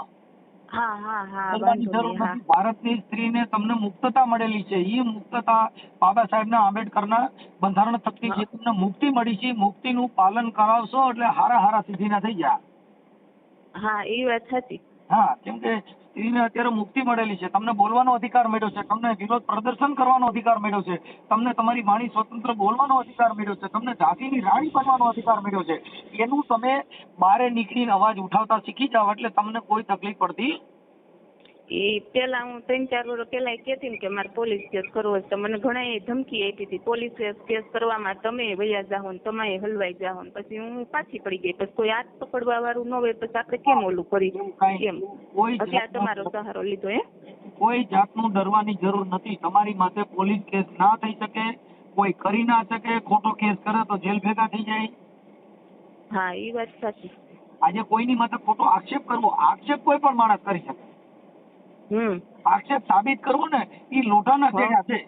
હા હા હા ડરવાની વાંધો જરૂર નહીં. હા નથી. ભારતની સ્ત્રીને તમને મુક્તતા મળેલી છે. એ મુક્તતા બાબા સાહેબના આંબેડકરના બંધારણ થકી જે તમને મુક્તિ મળી છે, મુક્તિનું પાલન કરાવશો એટલે હારા સિદ્ધિના થઈ ગયા. હા એ વાત સાચી. હા, કેમ કે સ્ત્રીને અત્યારે મુક્તિ મળેલી છે. તમને બોલવાનો અધિકાર મળ્યો છે, તમને વિરોધ પ્રદર્શન કરવાનો અધિકાર મળ્યો છે, તમને તમારી વાણી સ્વતંત્ર બોલવાનો અધિકાર મળ્યો છે, તમને ઝાંસીની રાણી બનવાનો અધિકાર મળ્યો છે. એનું તમે બહાર નીકળીને અવાજ ઉઠાવતા શીખી જાવ એટલે તમને કોઈ તકલીફ પડતી. એ પેલા હું 3-4 વર્ષ પેલા કહેતી ને કે મારે પોલીસ કેસ કરવો છે તો મને ઘણા ધમકી આપી હતી. પોલીસ કેસ કરવામાં તમે વયા જાઓ ને તમે હલવાઈ જાઓ ને. પછી હું પાછી પડી ગઈ. પછી કોઈ હાથ પકડવા વાળું ન હોય પછી આપણે કેમ ઓલું કરી કેમ એટલે તમારો સહારો લીધો. કોઈ જાતનું ડરવાની જરૂર નથી. તમારી માથે પોલીસ કેસ ના થઈ શકે, કોઈ કરી ના શકે. ખોટો કેસ કરે તો જેલ ભેગા થઈ જાય. હા એ વાત સાચી. આજે કોઈની માથે ખોટો આક્ષેપ કરવો, આક્ષેપ કોઈ પણ માણસ કરી શકે. આક્ષેપ સાબિત કરવો ને એ લોઢાના ટેડા છે.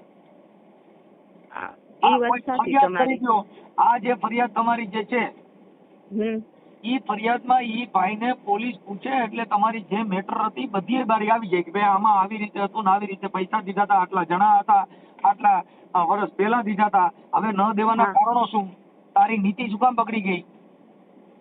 એ વાત સાચી તમારી. આ જે ફરિયાદ તમારી જે છે ઈ ફરિયાદમાં ઈ ભાઈને પોલીસ પૂછે એટલે તમારી જે મેટર હતી બધી બારી આવી જાય કે ભાઈ આમાં આવી રીતે હતું ને આવી રીતે પૈસા દીધા હતા, આટલા જણા હતા, આટલા વર્ષ પહેલા દીધા હતા, હવે ન દેવાના કારણો શું, તારી નીતિ શું કામ પકડી ગઈ.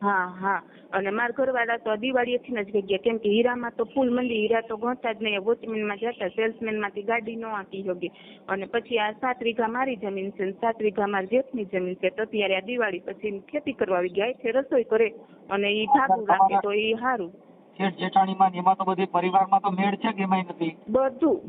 હા હા. અને મારા ઘરવાળા તો દિવાળીથી જ ગઈ ગયા. કેમ કે હીરામાં તો ફૂલ મંદી, હીરા તો ગણતા જ નહીં. વોચમેનમાં જતા સેલ્સમેન માંથી ગાડી ન આપી શકે. અને પછી આ 7 વીઘા મારી જમીન છે, 7 વીઘા મારી જેઠની જમીન છે. તો અત્યારે આ દિવાળી પછી ખેતી કરવા આવી ગયા છે, રસોઈ કરે અને એ ભાગું રાખે તો એ સારું. શેઠ જેઠાણીમાં એમાં તો બધી પરિવારમાં તો મેળ છે કે એમાંય નથી?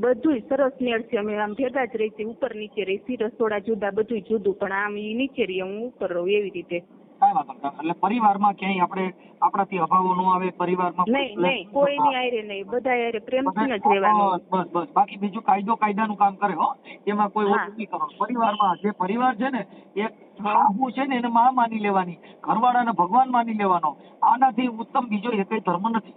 બધું સરસ મેળ છે. અમે આમ ભેગા જ રહી છે, ઉપર નીચે રહી છે, રસોડા જુદા, બધું જુદું. પણ આમ ઈ નીચે રહી, હું ઉપર રહું એવી રીતે. કાંઈ વાંધો નહીં. એટલે પરિવારમાં ક્યાંય આપણે આપણાથી અભાવો ન આવે પરિવારમાં? નહીં કોઈની આયરે નહીં, બધા આયરે પ્રેમથી જ રહેવાનું. બસ બાકી બીજું કાયદાનું કામ કરે હો. એમાં કોઈ ઓછું નહીં કરવાનું. પરિવારમાં જે પરિવાર છે ને એક સાબુ છે ને એને માં માની લેવાની, ઘરવાળાને ભગવાન માની લેવાનો. આનાથી ઉત્તમ બીજો એકેય ધર્મ નથી.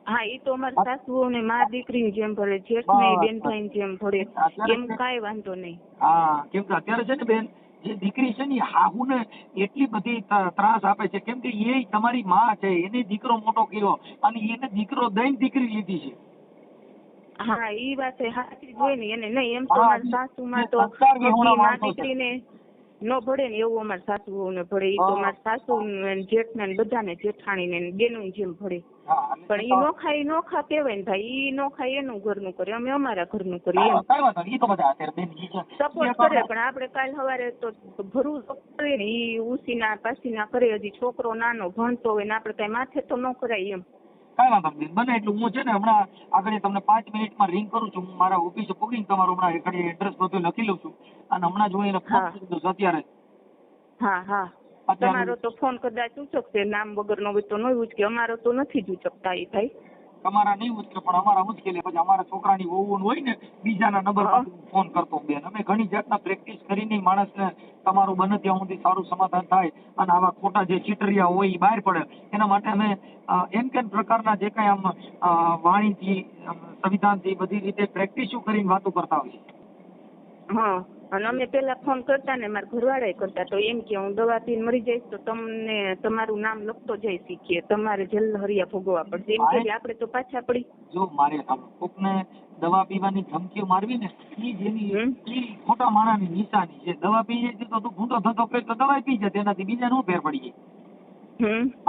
હા એ તો અમારી સાસુ ને મા દીકરીની જેમ ભળે, જેઠ ને બેનભાઈ જેમ ભળે, એમ કાંઈ વાંધો નહીં. હા, કેમ કે અત્યારે છે ને બેન જે દીકરી છે ને હાહુ ને એટલી બધી ત્રાસ આપે છે. કેમ કે એ તમારી માં છે, એને દીકરો મોટો કર્યો અને એને દીકરો દઈને દીકરી લીધી છે. હા એ વાત સાચી જ હોય ને. એને નહીં એમ તો અમારી સાસુમાં તો મા દીકરીને ન ભળે ને એવું અમારી સાસુ ને ભળે. એ તો અમારી સાસુ જેઠ ને બધાને જેઠાણી ને બેનું જેમ ભળે. પણ ઈ નોખા કહેવાય ને ભાઈ. ઈ નોખા એનું ઘરનું કરે, અમે અમારા ઘરનું કરીએ એમ. સપોર્ટ કરે. પણ આપણે કાલ સવારે તો ભરવું કરે ને ઈ ઉસીના પાસીના કરે. હજી છોકરો નાનો ભણતો હોય ને આપણે કઈ માથે તો ન કરાય એમ. કાંઈ વાંધો નહીં. બને એટલું હું છે ને હમણાં આગળ તમને 5 મિનિટમાં રિંગ કરું છું. હું મારા ઓફિસે પૂગીને તમારું હમણાં એડ્રેસ બધું લખી લઉં છું અને હમણાં જો એને ફોન કરી દઉં અત્યારે. હા તમારો તો ફોન કદાચ ઉચકશે, નામ વગરનો હોય તો ન ઉચકે. અમારો તો નથી જ ઉચકતા એ ભાઈ. તમારા નહીં ઉચકે પણ અમારા ઉચકે લે. પછી અમારા છોકરાની વહુ હોય ને બીજાના નંબર ફોન કરતો બેન. અમે ઘણી જાતના પ્રેક્ટિસ કરીને માણસને તમારું બને ત્યાં સુધી સારું સમાધાન થાય અને આવા ખોટા જે ચીટરિયા હોય એ બહાર પડે એના માટે અમે એમ કેમ પ્રકારના જે કઈ આમ વાણીથી સંવિધાનથી બધી રીતે પ્રેક્ટિસો કરીને વાતો કરતા હોઈએ. હા. અને અમે પેલા ફોન કરતા ને મારા ઘરવાળા કરતા તો એમ કે હું દવા પીને મરી જઈશ તો તમને તમારું નામ લખતો જઈ શીખીએ, તમારે જેલ હરિયા ભોગવવા પડશે. એમ કે આપણે તો પાછા પડી. જો મારે કોકને દવા પીવાની ધમકીઓ મારવી ને એ જેની ખોટા માણાની નિશાની છે. દવા પી જાય તો તું ભૂંડો થતો કઈ તો દવા પી જાય, તેનાથી બીજા નો ફેર પડી જાય.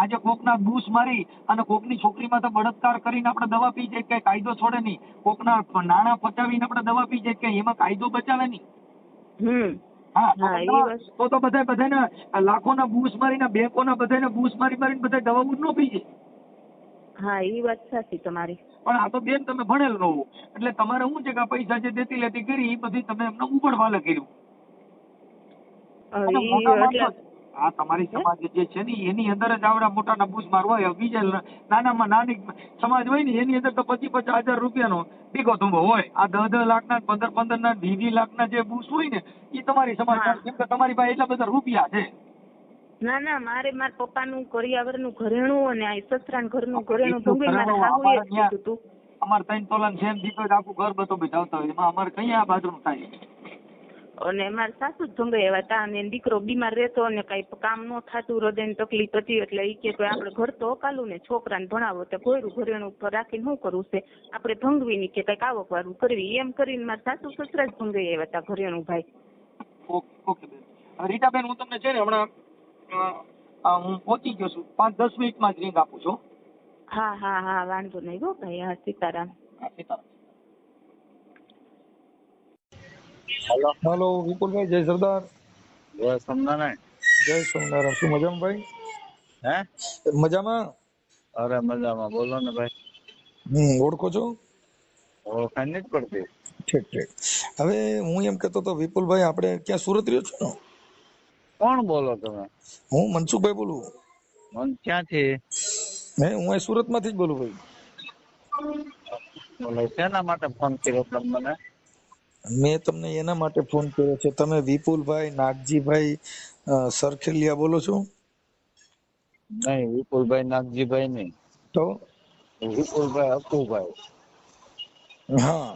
આજે કોકના બૂસ મારી અને કોકની છોકરીમાં તો બળાત્કાર કરીને આપણે દવા પી જાય, કઈ કાયદો છોડે નહીં. કોકના નાણાં પચાવીને આપણે દવા પી જાય, કઈ એમાં કાયદો બચાવે નહીં. હા, તો બધાને લાખોના બૂસ મારીને બેંકોના બધાને બૂસ મારીને બધા દવાઓ જ ન પી જાય. હા, એ વાત સાચી તમારી. પણ આ તો બેન તમે ભણેલ ન હો એટલે તમારે શું છે કે પૈસા જે દેતી લેતી કરી એ બધી તમે એમને ઉબડવાલે કર્યું. આ તમારી સમાજ જે છે ને એની અંદર જ આવડા મોટાના બૂસ મારવા હોય. બીજા નાનામાં નાની સમાજ હોય ને એની અંદર તો 50,000 રૂપિયાનો ટીકો ધુંબો હોય. આ 10 લાખના 15 ના 20 લાખના જે બૂસ હોય ને એ તમારી સમાજ, કેમ કે તમારી પાસે એટલા બધા રૂપિયા છે. ના ના, મારે મારા પપ્પાનું કરિયાવરનું ઘરેણું અને આ સસરાના ઘરનું ઘરેણું ભંગી મારે હાહુએ જ કીધું હતું. અમારે 3 તોલાનું સેમ દીકરો આખું ઘર બધું બચાવતા હોય એમાં અમારે કઈ આ બાજુનું થાય. અને મારા સાસુ જ ભંગાવ્યા હતા અને દીકરો બીમાર રહેતો અને કઈ કામ ન થતું, હૃદયની તકલીફ હતી એટલે એ કે આપણે ઘર તો અકાલું ને છોકરાને ભણાવો તો ભોયરું ઘરેણું ઉપર રાખીને શું કરવું છે, આપણે ભંગવી ની કે કઈક આવક વાળું કરવી, એમ કરીને મારા સાસુ સસરા જ ભંગાવ્યા હતા ઘરેણું ભાઈ. ઓકે બેન. રીટાબેન, હું તમને છે ને હમણાં હું પહોંચી ગયો છું, 5-10 મિનિટમાં જ રિંગ આપું છું. હા હા હા, વાંધો નહીં હો ભાઈ. હા, સીતારામ. હેલો વિપુલભાઈ, જય સરદાર. જય સોમનારાયણ. જય સોમનારાયણ. શું મજામાં ભાઈ? હે? મજામાં? અરે મજામાં, બોલો ને ભાઈ. ઓળખો છો? ઓળખાણ નથી પડતી. ઠીક ઠીક. હવે હું એમ કહેતો તો વિપુલભાઈ, આપણે ક્યાં સુરત રહ્યો છો ને? કોણ બોલો તમે? હું મનસુખભાઈ બોલું. મન ક્યાંથી? હું અહીં સુરતમાંથી જ બોલું ભાઈ. બોલો, શેના માટે ફોન કર્યો તમે મને? મેં તમને એના માટે ફોન કર્યો છે, તમે વિપુલભાઈ નાગજીભાઈ સરખેલિયા બોલો છો? નહીં, વિપુલભાઈ નાગજીભાઈ નહીં. તો વિપુલભાઈ અકુભાઈ. હા,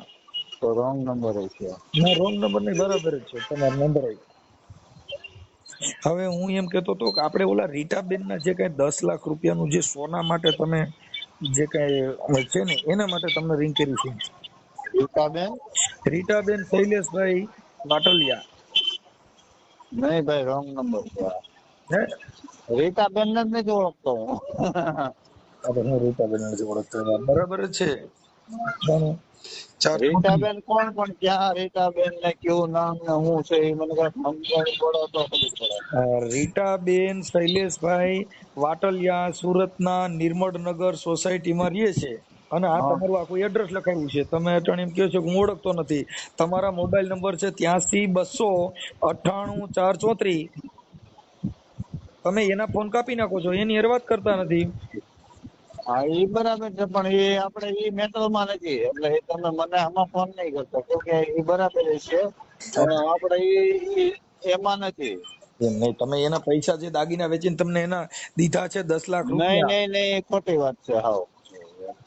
તો રોંગ નંબર છે. ના, રોંગ નંબર નહીં, બરાબર જ છે તમારો નંબર. હવે હું એમ કેતો હતો કે આપણે ઓલા રીટાબેન ના જે કઈ 10 લાખ રૂપિયાનું જે સોના માટે તમે જે કઈ છે ને એના માટે તમને રિંગ કરી છે. રીટાબેન શૈલેષભાઈ વાટલિયા. નહીં ભાઈ, રોંગ નંબર છે. હે, રીટાબેન ને જ નથી ઓળખતો હું. હું રીટાબેન નથી ઓળખતો, બરાબર જ છે. રીટાબેન કોણ, પણ ક્યાં રીટાબેન ને કેવું નામ ને હું છે એ મને કઈ સમજણ પડે તો ખબર પડે. રીટાબેન શૈલેષભાઈ વાટલિયા સુરતના નિર્મળનગર સોસાયટીમાં રહે છે અને આ તમારું આખું એડ્રેસ લખાયું છે. તમે અટાણે એમ કહો છો કે હું ઓળખતો નથી. તમારા મોબાઈલ નંબર છે 83-298-434. તમે એના ફોન કાપી નાખો છો, એની હારે વાત કરતા નથી. હા, એ બરાબર છે, પણ એ આપણે એ મેટરમાં નથી એટલે એ તમે મને આમાં ફોન નહીં કરતો, કેમકે એ બરાબર છે અને આપણે એમાં નથી. નહીં, તમે એના પૈસા જે દાગીના વેચીને તમને એના દીધા છે 10 લાખ નહીં રૂપિયા. નહીં નહીં, ખોટી વાત છે. હાવ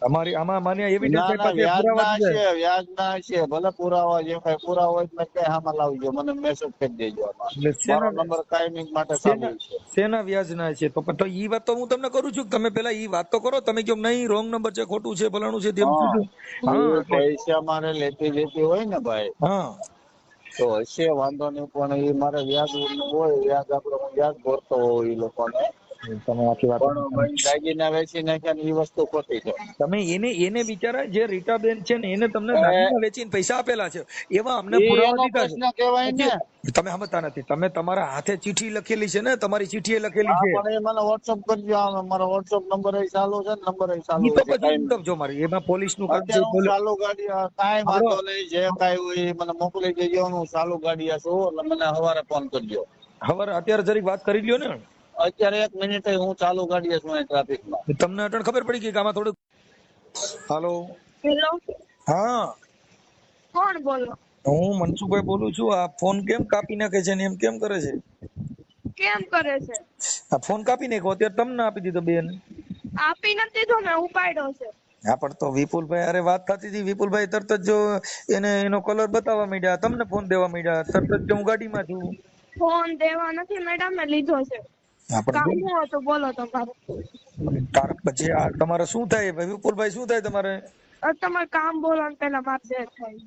તમારી આમાં માન્ય એવિડન્સ ના ના, પુરાવા છે. વ્યાજના છે, ભલે પુરાવા જે કઈ પુરાવા હોય તો કઈ આમાં લાવજો, મને મેસેજ કરી દેજો. આમાં મારો નંબર કાયમી માટે ચાલુ છે. શેના વ્યાજના છે? તો ઈ વાત તો હું તમને કરું છું, તમે પેલા ઈ વાત તો કરો. તમે કેમ નહીં રોંગ નંબર છે, ખોટું છે, ફલાણું છે, તેમ કીધું. હા, પૈસા મારે લેતી દેતી હોય ને ભાઈ, હા, તો હશે, વાંધો નહીં, પણ એ મારે વ્યાજ હોય, વ્યાજ આપણે વ્યાજ ભરતો હોય એ લોકોને. તમે આખી વાત પણ દાગીના વેચી નાખ્યા એ વસ્તુ ખોટી છે. તમે એને બિચારા જે રીટાબેન છે ને એને તમને દાગીના વેચીને પૈસા આપેલા છે, એવા અમને પુરાવા દીધા પ્રશ્ન કહેવાય ને. છે. તમે સમજતા નથી. તમે તમારા હાથે ચિઠ્ઠી લખેલી છે ને, તમારી ચિઠ્ઠી લખેલી છે. પણ એ મને વોટ્સઅપ કરજો, મારો વોટ્સઅપ નંબર ચાલુ છે ને, નંબર ચાલુ ઈ તો છે. પછી જો મારી એમાં પોલીસનું કામ છે. અત્યારે હું ચાલુ ગાડી કાંઈ વાંધો નહીં, જે કાંઈ હોય એ મને મોકલી દેજો. હું ચાલુ ગાડી છું એટલે મને સવારે ફોન કરજો. ખબર અત્યારે જરીક વાત કરી લ્યો ને. અત્યારે 1 મિનિટ હું ચાલુ ગાડી છું ટ્રાફિકમાં. તમને અટણ ખબર પડી ગઈ કે આમાં થોડું. હાલો. હેલો, હા, કોણ બોલો? હું મનસુખભાઈ બોલું છું. આ ફોન કેમ કાપી નાખે છે ને એમ કેમ કરે છે? કેમ કરે છે? આ ફોન કાપી નાખ્યો, અત્યારે તમને આપી દીધો બેન. આપી નથી દીધો, મેં ઉપાડ્યો છે. હા, પણ તો વિપુલભાઈ અરે વાત થતી હતી. વિપુલભાઈ તરત જ જો એને એનો કલર બતાવવા માંડ્યા, તમને ફોન દેવા માંડ્યા. તરત જ હું ગાડીમાં છું. ફોન દેવા નથી મેડમ, મેં લીધો છે. કામ શું હતું બોલો તમારે? પછી આ તમારે શું થાય વિપુલભાઈ? શું થાય તમારે? તમારે કામ બોલો ને પેલા મારે જે થાય.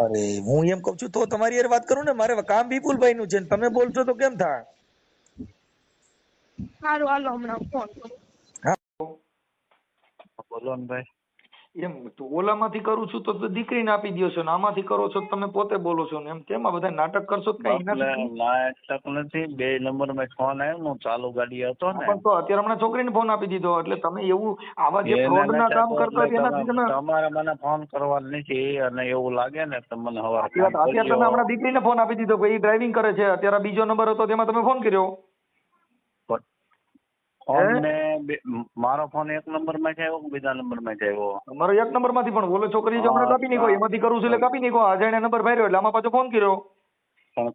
અરે હું એમ કઉ છું તો તમારી યાર વાત કરું ને. મારે કામ વિપુલભાઈ નું છે, તમે બોલશો તો કેમ થાય? સારું હાલો હમણાં ફોન કરું. બોલો ને ભાઈ. એમ તો ઓલામાંથી કરું છું તો દીકરીને આપી દો છો ને આમાંથી કરો છો તો તમે પોતે બોલો છો ને એમ કેમ આ બધા નાટક કરશો તો કઈ એટલે નાટક નથી, 2 નંબરમાં ફોન આવ્યો, હું ચાલુ ગાડી હતો ને. પણ તો અત્યારે હમણાં છોકરીને ફોન આપી દીધો એટલે તમે એવું આવા જે એને ફ્રોડના નથી કામ આપતો કરતા હોય એનાથી એટલે તમે તમારે મને ફોન કરવા નથી અને એવું લાગે ને તો મને હવે અત્યારે તમે હમણાં દીકરીને ફોન આપી દીધો કે એ ડ્રાઇવિંગ કરે છે, અત્યારે બીજો નંબર હતો તેમાં તમે ફોન કર્યો. ફોન ને મારો ફોન 1 નંબરમાં જ આવ્યો કે બીજા નંબરમાં જ આવ્યો? અમારો 1 નંબરમાંથી પણ ઓલો છોકરી જો હમણાં કાપી નાખો એમાંથી કરું છું એટલે કાપી નાખો. અજાણ્યા નંબર ભર્યો એટલે આમાં પાછો ફોન કર્યો. પણ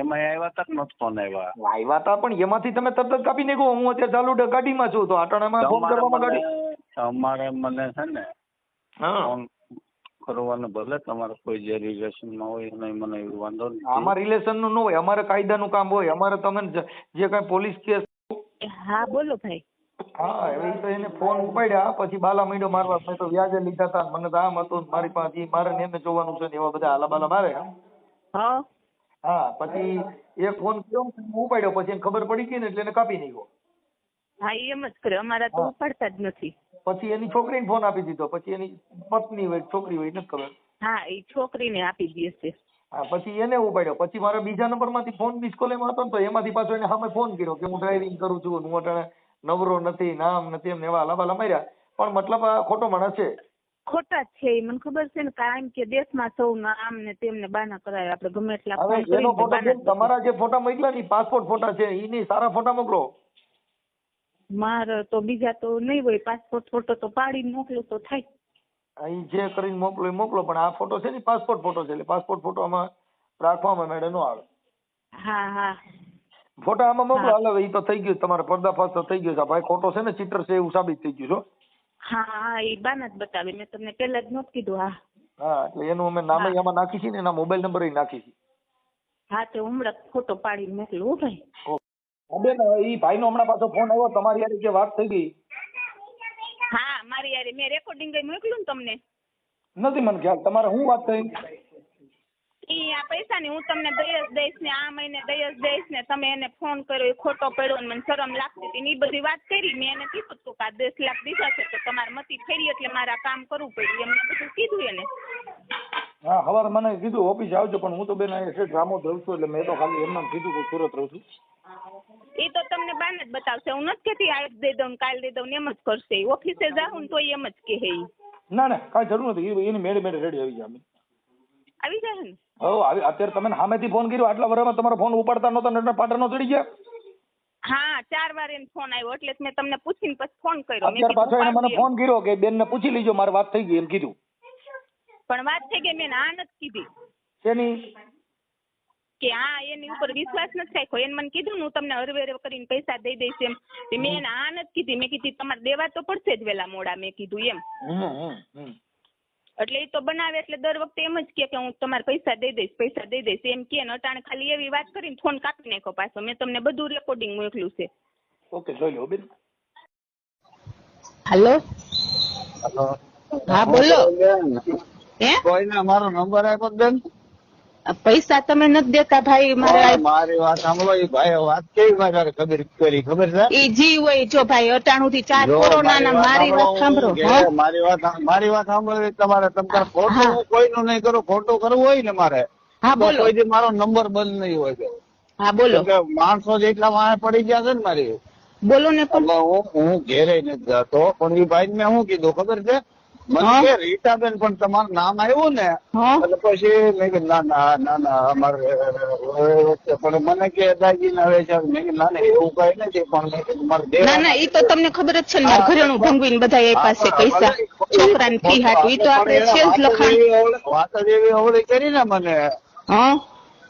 એમાં આવ્યા તક નથી ફોન આવ્યા. આવ્યા હતા પણ એમાંથી તમે તરત જ કાપી નાખો. હું અત્યારે ચાલુ ગાડીમાં છું તો આટાણામાં ફોન કરવામાં ગાડી તમારે મને છે ને હા ફોન કરવાનો ભલે તમારે કોઈ જે રિલેશનમાં હોય એને મને એવું વાંધો નથી. આમાં રિલેશન નું ન હોય, અમારે કાયદાનું કામ હોય. અમારે તમે જે કઈ પોલીસ કેસ હા બોલો ભાઈ. હા એ તો એને ફોન ઉપાડ્યા પછી બાલા મીંડો મારવા. મેં તો વ્યાજે લીધા હતા મને તો આમ હતું મારી પાસે મારે ને એને જોવાનું છે ને એવા બધા આલા બાલા મારે. હા હા પછી એક ફોન કર્યો ઉપાડ્યો પછી એને ખબર પડી ગઈ ને એટલે એને કાપી નાખ્યો. હા એમ જ કરે, અમારા તો ઉપાડતા જ નથી. પછી એની છોકરીને ફોન આપી દીધો. પછી એની પત્ની હોય છોકરી હોય નથી ખબર. હા એ છોકરીને આપી દે છે. હા પછી એને ઉપાડ્યો. પછી મારા બીજા નંબરમાંથી ફોન મિસ કોલ એમાં હતો ને તો એમાંથી પાછો એને સામે ફોન કર્યો કે હું ડ્રાઇવિંગ કરું છું, હું અટાણે નવરો નથી, નામ નથી, એમને એવા હલાબાલા માર્યા. પણ મતલબ આ ખોટો માણસ છે. ખોટા જ છે મને ખબર છે ને, કારણ કે દેશમાં સૌ આમ ને તેમને બાના કરાય. આપણે ગમે એટલા હવે ફોન એનો કરીને ફોટો બાના છે તમારા જે ફોટા મોકલ્યા ને પાસપોર્ટ ફોટા છે ઈ નહીં, સારા ફોટા મોકલો. મારે તો બીજા તો નહીં હોય. પાસપોર્ટ ફોટો તો પાડીને મોકલું તો થાય. અહીં જે કરીને મોકલો એ મોકલો પણ આ ફોટો છે ને પાસપોર્ટ ફોટો છે એટલે પાસપોર્ટ ફોટો આમાં રાખવામાં મેળે ન આવે. હા હા ફોટા આમાં મોકલો. હાલો એ તો થઈ ગયું તમારે પર્દાફાશ તો થઈ ગયો છે. આ ભાઈ ખોટો છે ને ચીટર છે એવું સાબિત થઈ ગયું છે. હા હા એ બાના જ બતાવી. મેં તમને પહેલા જ નહોતું કીધું. હા હા એટલે એનું અમે નામે આમાં નાખી છે ને એના મોબાઈલ નંબર નાખી છે. હા તો હમણાં ફોટો પાડીને મોકલું હો ભાઈ. બેન ઈ ભાઈ નો હમણાં પાછો ફોન આવ્યો તમારી યાર જે વાત થઈ ગઈ. હા મારી યાર મેં રેકોર્ડિંગ મોકલ્યું ને તમને. નથી મને ખ્યાલ તમારે શું વાત થઈ. ઈ આ પૈસા ની હું તમને દઈ જ દઈશ ને આ મહિને દઈ જ દઈશ ને તમે એને ફોન કર્યો એ ખોટો પડ્યો ને મને શરમ લાગતી હતી ને એ બધી વાત કરી. મેં એને કીધું હતું કે આ 10 લાખ દીધા છે તો તમારે મતી ફેરી એટલે મારે આ કામ કરવું પડ્યું એમને બધું કીધું એને. હા સવારે મને કીધું ઓફિસ આવજો પણ હું તો બેન અહીંયા ડ્રામો રહું છું એટલે મેં તો ખાલી એમને કીધું કે સુરત રહું છું. એ તો તમને બાને જ બતાવશે. હું નથી કહેતી આજ દઈ દઉં કાલ દઈ દઉં એમ જ કરશે. ઓફિસે જાઉં ને તો એમ જ કહે. ના ના કાંઈ જરૂર નથી. એની મેળે મેળે રેડી આવી જાય. આવી જાય ને હો આવી. અત્યારે તમે સામેથી ફોન કર્યો આટલા વર્ષમાં તમારો ફોન ઉપાડતા નહોતા ને પાટા નો ચડી ગયા. હા 4 વાર એને ફોન આવ્યો એટલે મેં તમને પૂછીને પછી ફોન કર્યો. અત્યારે પાછો એને મને ફોન કર્યો કે બેન ને પૂછી લીજો મારી વાત થઈ ગઈ એમ કીધું. પણ વાત થઈ ગઈ મેં આ નથી કીધી શેની કે હા એની ઉપર વિશ્વાસ નથી રાખ્યો. એને મને કીધું હું તમને હરવેર કરીને પૈસા દઈ દઈશ એમ. મેં એને આ નથી કીધી. મેં કીધી તમારે દેવા તો પડશે જ વેલા મોડા મેં કીધું એમ. એટલે એ તો બનાવે એટલે દર વખતે એમ જ કે હું તમારે પૈસા દઈ દઈશ એમ કે અટાણે ખાલી એવી વાત કરીને ફોન કાપી નાખ્યો પાછો. મેં તમને બધું રેકોર્ડિંગ મોકલ્યું છે. ઓકે જોઈ લો બેન. હાલો હા બોલો. હે કોઈને મારો નંબર આપ્યો બેન? પૈસા તમે નથી દેતા ભાઈ. મારી વાત સાંભળો. એ ભાઈ વાત કેવી મારે ખબર છે? એ જી હોય જો ભાઈ અટાણું થી 4 કોરોના ના મારી વાત સાંભળો. મારી વાત સાંભળો. તમારે ખોટું કોઈનું નહીં કરો. ખોટું કરવું હોય ને મારે હા બોલો. કોઈ દી મારો નંબર બંધ નહીં હોય. હા બોલો. માણસો જેટલા વાંહે પડી ગયા છે ને મારી. બોલો ને પણ હું ઘેરે નથી જતો પણ એ ભાઈ મેં શું કીધું ખબર છે? મને કે રીટાબેન પણ તમારું નામ આવ્યું ને એટલે પછી મેં કીધું ના અમારે પણ મને કે દાદી ના આવે છે. મેં કીધું ના એવું કઈ નથી પણ મારે ના એ તો તમને ખબર જ છે ને મારા ઘરેણું ભંગવીને બધા એ પાસે પૈસા છોકરાની ફી હાટું એ તો આપણે છે જ લખાણ. વાત જ એવી અવળી કરી ને મને.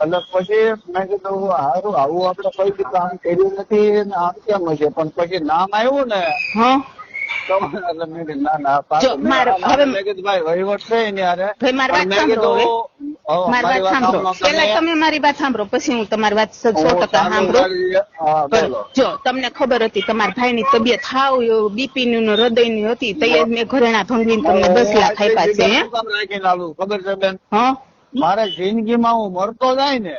એટલે પછી મેં કીધું સારું આવું આપડે કોઈ બી કામ કર્યું નથી આમ કેમ હશે પણ પછી નામ આવ્યું ને મારી વાત સાંભળો પછી હું તમારી વાત 100% સાંભળો. જો તમને ખબર હતી તમારા ભાઈ ની તબિયત હાવ બીપી ની હૃદય ની હતી તો મેં ઘરેણા ભંગવીને તમને 10 લાખ આપ્યા છે. ખબર છે બેન? મારે જિંદગીમાં હું મરતો જાય ને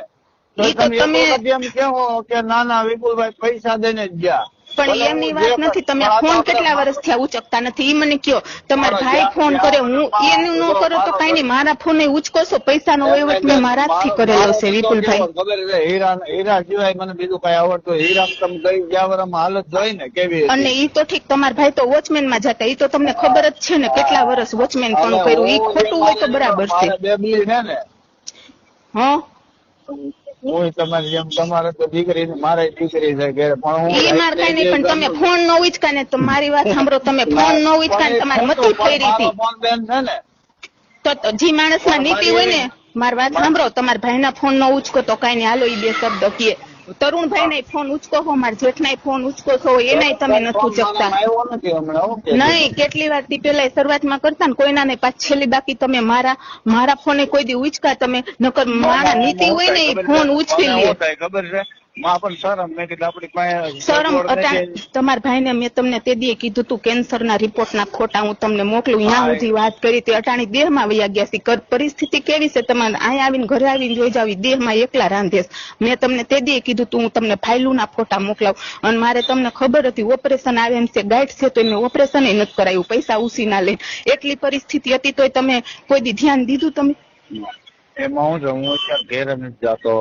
તો તમે એમ કેવો કે ના વિપુલભાઈ પૈસા દઈને જ ગયા પણ એમની વાત નથી. તમે ફોન કેટલા વર્ષથી ઉચકતા નથી ઈ મને કયો. તમારા ભાઈ ફોન કરે, હું એનું ન કરો તો કઈ નહીં, મારા ફોન ઉચકો છો. પૈસાનો વહીવટ મેં મારા હાથથી કરેલો છે વિપુલભાઈ. ખબર છે હીરા સિવાય મને બીજું કઈ આવડતું. હીરા તમે ગઈ ગયા હાલત જોઈ ને કેવી હતી. અને ઈ તો ઠીક, તમારા ભાઈ તો વોચમેન માં જતા, ઈ તો તમને ખબર જ છે ને કેટલા વર્ષ વોચમેન પણ કર્યું. ઈ ખોટું હોય તો બરાબર છે. બેબલી છે ને હા, હું તમારી જેમ, તમારે તો દીકરી મારે દીકરી છે ઘરે, પણ હું ઈ માર કઈ નહીં, પણ તમે ફોન ન ઉચકા ને તો મારી વાત સાંભળો. તમે ફોન ન ઉચકા ને તમારી મતી ફેરી હતી ફોન બેન છે ને તો જે માણસ માં નીતિ હોય ને, મારી વાત સાંભળો, તમારા ભાઈ ના ફોન ન ઉચકો તો કઈ નહીં, હાલો ઈ બે શબ્દ કીએ. તરુણભાઈ ને ફોન ઉચકો છો, મારા જેઠ ના ફોન ઉચકો છો, એનાય તમે નથી ઉચકતા. આવ્યો નથી હમણાં. ઓકે નહીં, કેટલી વાર થી પેલા શરૂઆતમાં કરતા ને કોઈના ને પાછી છેલ્લી બાકી તમે મારા ફોને કોઈ દી ઉચકા તમે, નકર મારા નીતિ હોય ને એ ફોન ઉચકી લે. ખબર છે માં પણ શરમ, મેં કીધું આપડી પાસે શરમ તમારા ભાઈ ને મેં તમને તે દી કીધું તું કેન્સર ના રિપોર્ટ ના ખોટા હું તમને મોકલું, ત્યાં સુધી વાત કરી હતી. અટાણી દેહ માં વયા ગયા છે. પરિસ્થિતિ કેવી છે તમારે અહીંયા આવીને ઘરે આવીને જોઈ જાવ, દેહ માં એકલા રાંધેશ. મેં તમને તે દી કીધું તું હું તમને ફાઇલું ના ફોટા મોકલાવું. અને મારે તમને ખબર હતી ઓપરેશન આવે એમ છે, ગાંઠ છે તો મેં ઓપરેશન નથી કરાયું, પૈસા ઉસી ના લઈને. એટલી પરિસ્થિતિ હતી તોય તમે કોઈ દી ધ્યાન દીધું તમે? એમાં હું છું, હું અત્યારે ઘેર નથી જતો.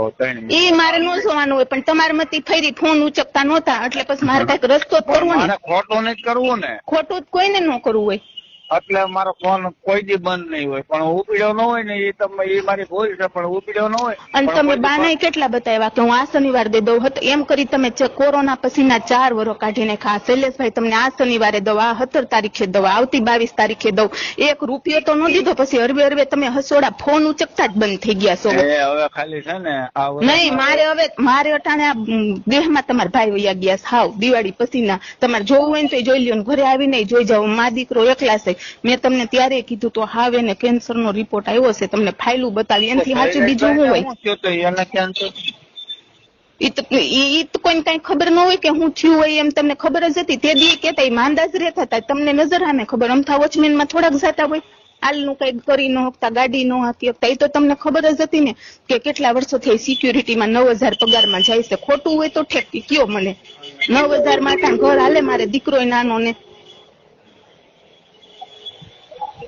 એ મારે ન જોવાનું હોય, પણ તમારે મતી ફરી ફોન ઉચકતા નહોતા, એટલે પછી મારે કઈક રસ્તો કરવો ને. ખોટું નથી કરવું ને, ખોટું કોઈને ન કરવું હોય. એટલે મારો ફોન કોઈ દી બંધ નહીં હોય, પણ ઉપડ્યો ન હોય ને એ તમે એ મારી ભૂલ છે, પણ ઉપડ્યો ન હોય. અને તમે બાનાય કેટલા બતાવ્યા કે હું આ શનિવાર દઈ દઉં હતો, એમ કરી તમે કોરોના પછીના 4 વર્ષ કાઢીને ખા. શૈલેષભાઈ તમને આ શનિવારે દઉં, આ 17 તારીખે દઉં, આવતી 22 તારીખે દઉં, 1 રૂપિયો તો ન દીધો. પછી અરબે તમે હસોડા ફોન ઉચકતા જ બંધ થઈ ગયા છો. હવે ખાલી છે ને નહીં, મારે અટાણે આ દેહમાં તમારા ભાઈ વયા ગયા હાવ દિવાળી પછીના. તમારે જોવું હોય ને તો જોઈ લ્યો, ને ઘરે આવીને જોઈ જાવ. મા દીકરો એકલા છે. મેં તમને ત્યારે કીધું તો હાવ એને કેન્સર નો રિપોર્ટ આવ્યો છે, તમને ફાઇલું બતાવી, એનાથી સાચું બીજું શું હોય? ઈ તો કોઈને કઈ ખબર ન હોય કે હું થયું હોય એમ તમને ખબર જ હતી. તે દી કેતા માંદા જ રહેતા હતા, તમને નજર સામે ખબર. અમથા વોચમેન માં થોડાક જતા હોય, હાલનું કઈ કરી ન શકતા, ગાડી ન હાકી શકતા, એ તો તમને ખબર જ હતી ને કે કેટલા વર્ષોથી સિક્યુરિટીમાં 9000 પગારમાં જાય છે. ખોટું હોય તો ઠેક કયો મને. 9000 માં ઘર હાલે, મારે દીકરો નાનો ને.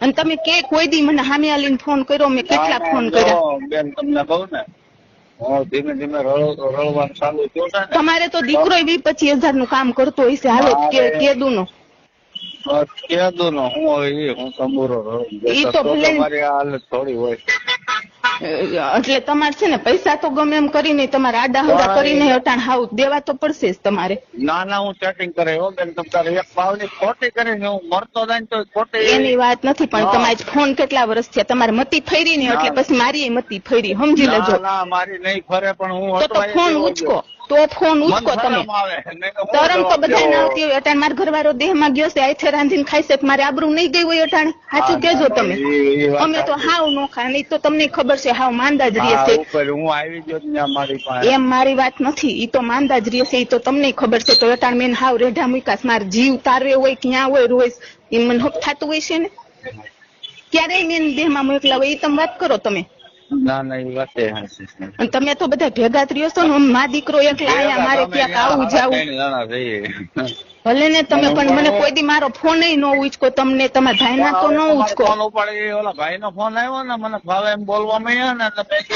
અને તમે કે કોઈ દી મને સામે આલીને ફોન કર્યો? મેં કેટલા ફોન કર્યા બેન, તમને કહું ને ધીમે ધીમે રળવાનું ચાલુ થયું છે. તમારે તો દીકરો 20-25 નું કામ કરતો હોય છે. હાલો કેદુ નો હું હોય હું તંબુરો મારી હાલત થોડી હોય. એટલે તમારે છે ને પૈસા તો ગમે એમ કરીને તમારે આડા હવડા કરીને અટાણ હાવ દેવા તો પડશે જ તમારે. ના હું સેટિંગ કરે હો બેન, તમારે એક ભાવની ખોટી કરીને હું મરતો જાય તો ખોટી. એની વાત નથી, પણ તમારે ફોન કેટલા વર્ષ થયા? તમારે મતી ફરી ને એટલે પછી મારી મતી ફરી, સમજી લેજો. ના મારી નહીં ફરે, પણ હું તો ફોન ઉચકો, તો ફોન ઉચકો તમે. તરમ તો બધા ના આવતી હોય. અટાણ મારા ઘરવાળો દેહ માં ગયો છે, આઈથે રાંધીને ખાઈ છે, મારે આબરૂ નહીં ગઈ હોય અટાણે? સાચું કેજો તમે. અમે તો હાવ નો ખા, નહીં તો તમને ખબર છે હાવ માંદા જ રહે છે. હું આવી ગયો મારી પાસે. એમ મારી વાત નથી, ઈ તો માંદા જ રહે છે, ઈ તો તમને ખબર છે. તો અટાણ મેં હાવ રેઢા મૂકાશ, મારે જીવ તારવે હોય ક્યાં હોય રોજ એ મને હક થતું હોય છે ને. ક્યારેય મેં દેહ માં મોકલા હોય, એ તમે વાત કરો તમે. ના એ વાત અને તમે તો બધા ભેગા જ રહ્યો છો ને. મા દીકરો એકલા આયા, મારે ક્યાંક આવું જાવું ભલે ને તમે, પણ મને કોઈ દી મારો ફોન ન ઉચકો. તમને તમારા ભાઈ ના તો ન ઉચકો. ફોન ઉપાડી ઓલા ભાઈ નો ફોન આવ્યો ને, મને ફાવે એમ બોલવા માંડ્યા ને.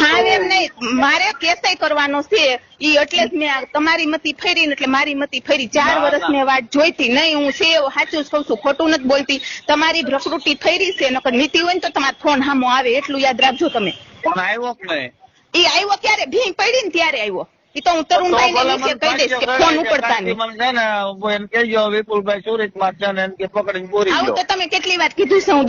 હા એમ નહીં, મારે કેસાઈ કરવાનો છે ઈ, એટલે જ મેં તમારી મતી ફેરી ને એટલે મારી મતી ફેરી. 4 વર્ષ મેં વાટ જોઈતી. નહીં હું છે એવું સાચું જ કઉ છું, ખોટું નથી બોલતી. તમારી પ્રકૃતિ ફેરી છે, નકર નીતિ હોય ને તો તમારો ફોન સામો આવે, એટલું યાદ રાખજો તમે. ફોન આવ્યો કે નહીં? ઈ આવ્યો ક્યારે? ભીંગ પડી ને ત્યારે આવ્યો. ઈ તો હું તરુણભાઈ ને વિશે કહી દઈશ કે ફોન ઉપડતા નહીં. છે ને એમ કહેજો વિપુલભાઈ સુરત માં છે ને એમ કે પકડીને બોરી. આવું તો તમે કેટલી વાર કીધું છે. હું